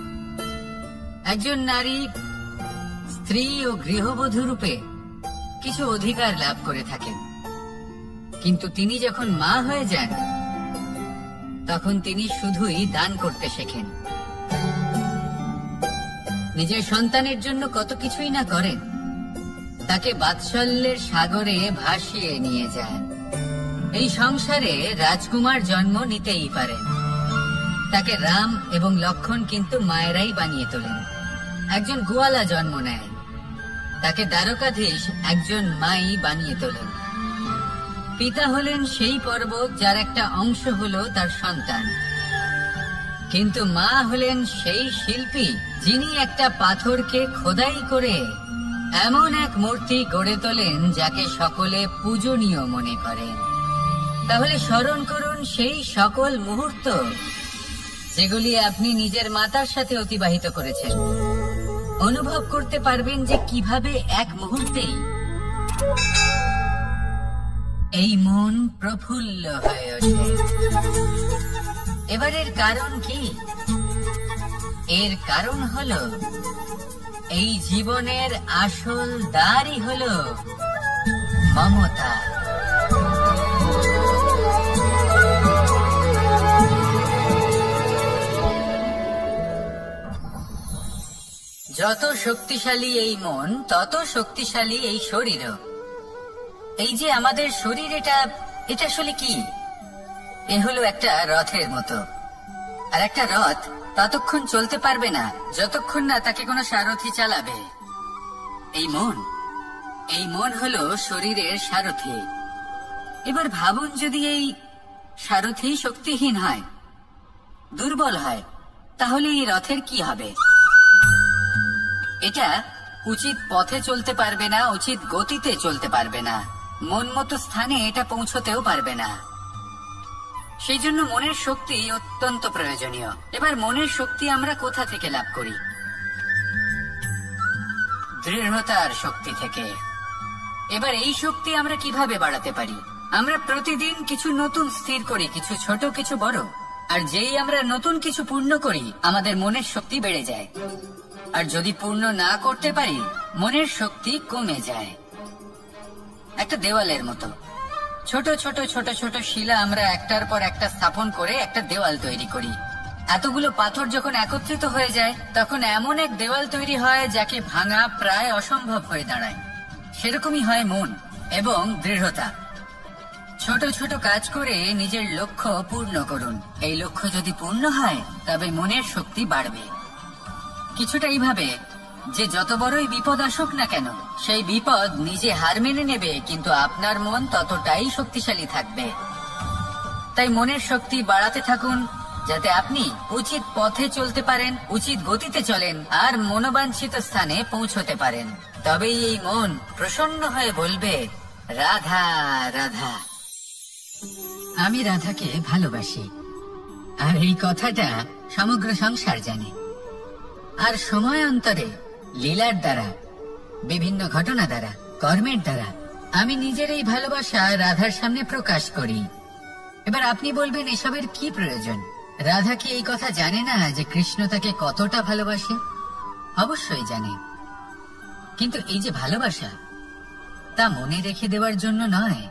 একজন নারী স্ত্রী ও গৃহবধূ রূপে কিছু অধিকার লাভ করে থাকেন, কিন্তু তিনি যখন মা হয়ে যান, তখন তিনি শুধুই দান করতে শেখেন। নিজের সন্তানের জন্য কত কিছুই না করেন, তাকে বাৎসল্যের সাগরে ভাসিয়ে নিয়ে যায়। এই সংসারে রাজকুমার জন্ম নিতেই পারেন, তাকে রাম এবং লক্ষণ কিন্তু মায়েরাই বানিয়ে তোলেন। একজন গোয়ালা জন্ম নেয়, তাকে দ্বারকাধীশ একজন মাই বানিয়ে তোলেন। পিতা হলেন সেই পর্বত যার একটা অংশ হলো তার সন্তান, কিন্তু মা হলেন সেই শিল্পী যিনি একটা পাথরকে খোদাই করে এমন এক মূর্তি গড়ে তোলেন যাকে সকলে পূজনীয় মনে করেন। তাহলে স্মরণ করুন সেই সকল মুহূর্ত যেগুলি আপনি নিজের মাতার সাথে অতিবাহিত করেছেন। অনুভব করতে পারবেন যে কিভাবে এক মুহূর্তেই এই মন প্রফুল্ল হয়ে ওঠে। এবারের কারণ কি? এর কারণ হলো এই জীবনের আসল দ্বারই হলো মমতা। যত শক্তিশালী এই মন, তত শক্তিশালী এই শরীরও। এই যে আমাদের শরীর, এটা আসলে কি? এ হলো একটা রথের মতো। আর একটা রথ ততক্ষণ চলতে পারবে না যতক্ষণ না তাকে কোনো সারথি চালাবে। এই মন হলো শরীরের সারথি। এবার ভাবুন, যদি এই সারথি শক্তিহীন হয়, দুর্বল হয়, তাহলে এই রথের কি হবে? এটা উচিত পথে চলতে পারবে না, উচিত গতিতে চলতে পারবে না, মন মতো স্থানে এটা পৌঁছতেও পারবে না। সেই জন্য মনের শক্তি অত্যন্ত প্রয়োজনীয়। এবার মনের শক্তি আমরা কোথা থেকে লাভ করি? দৃঢ়তার শক্তি থেকে। এবার এই শক্তি আমরা কিভাবে বাড়াতে পারি? আমরা প্রতিদিন কিছু নতুন স্থির করি, কিছু ছোট কিছু বড়। আর যেই আমরা নতুন কিছু পূর্ণ করি, আমাদের মনের শক্তি বেড়ে যায়। আর যদি পূর্ণ না করতে পারি, মনের শক্তি কমে যায়। একটা দেওয়ালের মতো ছোট ছোট ছোট ছোট শিলা আমরা একটার পর একটা স্থাপন করে একটা দেওয়াল তৈরি করি। এতগুলো পাথর যখন একত্রিত হয়ে যায়, তখন এমন এক দেওয়াল তৈরি হয় যাকে ভাঙা প্রায় অসম্ভব হয়ে দাঁড়ায়। সেরকমই হয় মন এবং দৃঢ়তা। ছোট ছোট কাজ করে নিজের লক্ষ্য পূর্ণ করুন। এই লক্ষ্য যদি পূর্ণ হয়, তবে মনের শক্তি বাড়বে। কিছুটা এইভাবে যে যত বড়ই বিপদ আসুক না কেন, সেই বিপদ নিজে হার মেনে নেবে, কিন্তু আপনার মন ততটাই শক্তিশালী থাকবে। তাই মনের শক্তি বাড়াতে থাকুন, যাতে আপনি উচিত পথে চলতে পারেন, উচিত গতিতে চলেন আর মনোবাঞ্ছিত স্থানে পৌঁছতে পারেন। তবেই এই মন প্রসন্ন হয়ে বলবে, রাধা রাধা। আমি রাধাকে ভালোবাসি। আর এই কথাটা সমগ্র সংসার জানে। আর সময় অন্তরে লীলার দ্বারা, বিভিন্ন ঘটনা দ্বারা, কর্মের দ্বারা আমি নিজের এই ভালোবাসা রাধার সামনে প্রকাশ করি। এবার আপনি বলবেন, এসবের কি প্রয়োজন? রাধা কি এই কথা জানে না যে কৃষ্ণ তাকে কতটা ভালোবাসে? অবশ্যই জানে। কিন্তু এই যে ভালোবাসা, তা মনে রেখে দেওয়ার জন্য নয়,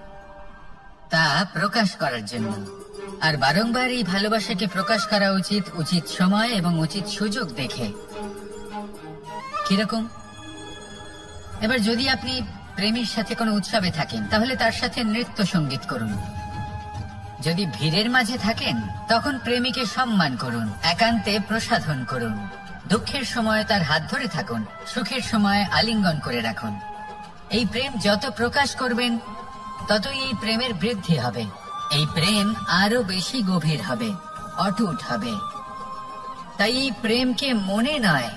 তা প্রকাশ করার জন্য। আর বারংবার এই ভালোবাসাকে প্রকাশ করা উচিত, উচিত সময় এবং উচিত সুযোগ দেখে। কিরকম? এবার যদি আপনি প্রেমীর সাথে কোনো উৎসবে থাকেন, তাহলে তার সাথে নৃত্য সঙ্গীত করুন। যদি ভিড়ের মাঝে থাকেন, তখন প্রেমীকে সম্মান করুন, একান্তে প্রসাধন করুন। দুঃখের সময় তার হাত ধরে থাকুন, সুখের সময় আলিঙ্গন করে রাখুন। এই প্রেম যত প্রকাশ করবেন, ততই এই প্রেমের বৃদ্ধি হবে। এই প্রেম আরো বেশি গভীর হবে, অটুট হবে। তাই এই প্রেমকে মনে নয়,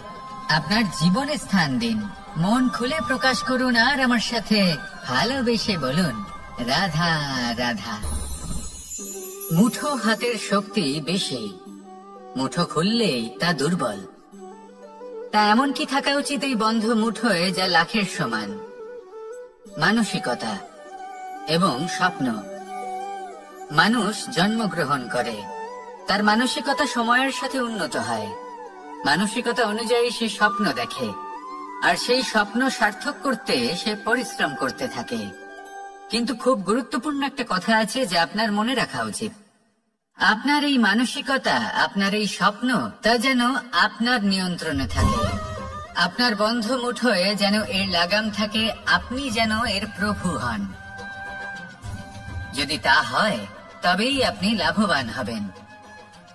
আপনার জীবনে স্থান দিন। মন খুলে প্রকাশ করুন আর আমার সাথে ভালোবেসে বলুন, রাধা রাধা। মুঠো হাতের শক্তি বেশি, মুঠো খুললেই তা দুর্বল। তা এমন কি থাকা উচিত এই বন্ধ মুঠোয় যা লাখের সমান? মানসিকতা এবং স্বপ্ন। মানুষ জন্মগ্রহণ করে, তার মানসিকতা সময়ের সাথে উন্নত হয়। মানসিকতা অনুযায়ী সে স্বপ্ন দেখে, আর সেই স্বপ্ন সার্থক করতে সে পরিশ্রম করতে থাকে। কিন্তু খুব গুরুত্বপূর্ণ একটা কথা আছে যা আপনার মনে রাখা উচিত। আপনার এই মানসিকতা, আপনার এই স্বপ্ন, তা যেন আপনার নিয়ন্ত্রণে থাকে। আপনার বন্ধ মুঠোয় যেন এর লাগাম থাকে, আপনি যেন এর প্রভু হন। যদি তা হয়, তবেই আপনি লাভবান হবেন।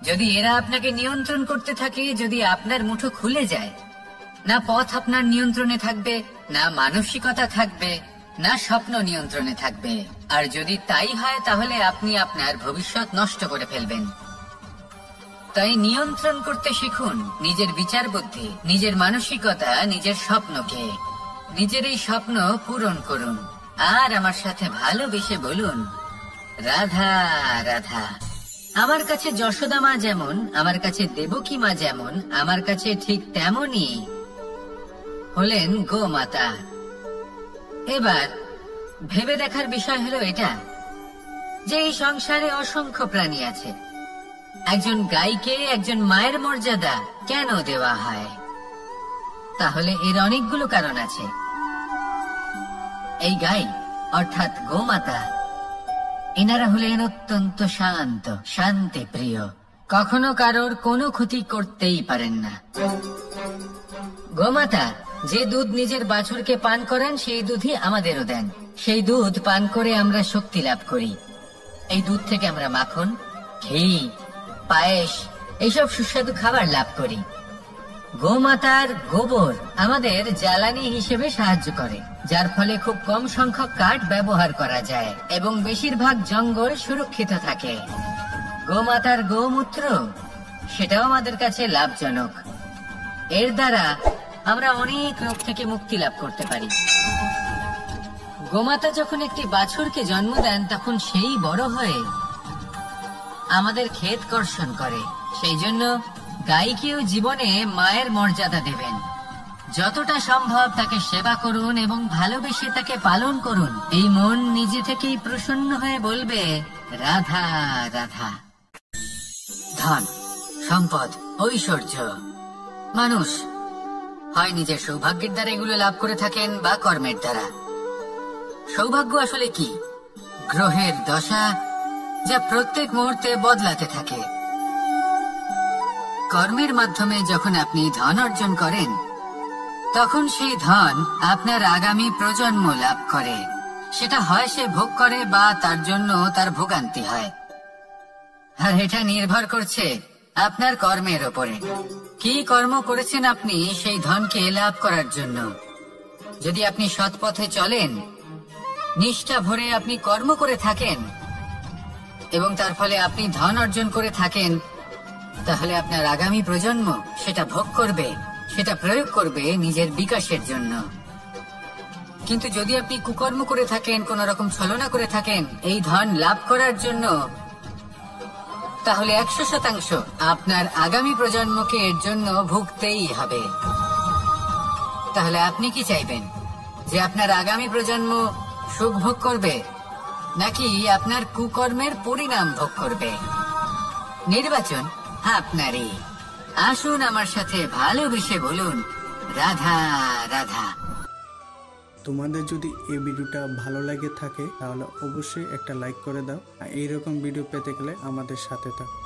যদি এরা আপনাকে নিয়ন্ত্রণ করতে থাকে, যদি আপনার মুঠো খুলে যায়, না পথ আপনার নিয়ন্ত্রণে থাকবে, না মানসিকতা থাকবে, না স্বপ্ন নিয়ন্ত্রণে থাকবে। আর যদি তাই হয়, তাহলে আপনি আপনার ভবিষ্যৎ নষ্ট করে ফেলবেন। তাই নিয়ন্ত্রণ করতে শিখুন নিজের বিচার বুদ্ধি, নিজের মানসিকতা, নিজের স্বপ্নকে। নিজের এই স্বপ্ন পূরণ করুন আর আমার সাথে ভালোবেসে বলুন, রাধা রাধা। আমার কাছে যশোদা মা যেমন, আমার কাছে দেবকী মা যেমন, আমার কাছে ঠিক তেমনই হলেন গোমাতা। এবার ভেবে দেখার বিষয় হলো এটা, যে এই সংসারে অসংখ্য প্রাণী আছে, একজন গাইকে একজন মায়ের মর্যাদা কেন দেওয়া হয়? তাহলে এর অনেকগুলো কারণ আছে। এই গাই অর্থাৎ গোমাতা, এনারা হলেন অত্যন্ত শান্ত, শান্তি প্রিয়, কখনো কারোর কোনো ক্ষতি করতেই পারেন না। গোমাতা যে দুধ নিজের বাছুরকে পান করান সেই দুধই আমাদেরও দেন। সেই দুধ পান করে আমরা শক্তি লাভ করি। এই দুধ থেকে আমরা মাখন, ঘি, পায়েস এইসব সুস্বাদু খাবার লাভ করি। গোমাতার গোবর আমাদের জ্বালানি হিসেবে সাহায্য করে, যার ফলে খুব কম সংখ্যক কাঠ ব্যবহার করা যায় এবং বেশিরভাগ জঙ্গল সুরক্ষিত থাকে। গোমাতার গোমূত্র সেটাও আমাদের কাছে লাভজনক। এর দ্বারা আমরা অনেক রোগ থেকে মুক্তি লাভ করতে পারি। গোমাতা যখন একটি বাছুরকে জন্ম দেন তখন সেই বড় হয়ে আমাদের ক্ষেত কর্ষণ করে। সেই জন্য গাইকেও জীবনে মায়ের মর্যাদা দেবেন। যতটা সম্ভব তাকে সেবা করুন এবং ভালোবেসে তাকে পালন করুন। এই মন নিজে থেকেই প্রসন্ন হয়ে বলবে, রাধা রাধা। ধন, সম্পদ, ঐশ্বর্য মানুষ হয় নিজের সৌভাগ্যের দ্বারা এগুলো লাভ করে থাকেন বা কর্মের দ্বারা। সৌভাগ্য আসলে কি? গ্রহের দশা যা প্রত্যেক মুহূর্তে বদলাতে থাকে। কর্মের মাধ্যমে যখন আপনি ধন অর্জন করেন তখন সেই ধন আপনার আগামী প্রজন্ম লাভ করে। সেটা হয় সে ভোগ করে বা তার জন্য তার ভোগান্তি হয়। আর এটা নির্ভর করছে আপনার কর্মের ওপরে। কি কর্ম করেছেন আপনি সেই ধনকে লাভ করার জন্য। যদি আপনি সৎ পথে চলেন, নিষ্ঠা ভরে আপনি কর্ম করে থাকেন এবং তার ফলে আপনি ধন অর্জন করে থাকেন, তাহলে আপনার আগামী প্রজন্ম সেটা ভোগ করবে, সেটা প্রয়োগ করবে নিজের বিকাশের জন্য। কিন্তু যদি আপনি কুকর্ম করে থাকেন, কোন রকম ছলনা করে থাকেন এই ধন লাভ করার জন্য, তাহলে 100% আপনার আগামী প্রজন্মকে এর জন্য ভুগতেই হবে। তাহলে আপনি কি চাইবেন? যে আপনার আগামী প্রজন্ম সুখ ভোগ করবে নাকি আপনার কুকর্মের পরিণাম ভোগ করবে? নির্বাচন আপনারই। আসুন আমার সাথে ভালোবেসে বলুন, রাধা রাধা। তোমাদের যদি এই ভিডিওটা ভালো লাগে থাকে তাহলে অবশ্যই একটা লাইক করে দাও। আর এইরকম ভিডিও পেতে গেলে আমাদের সাথে থাকো।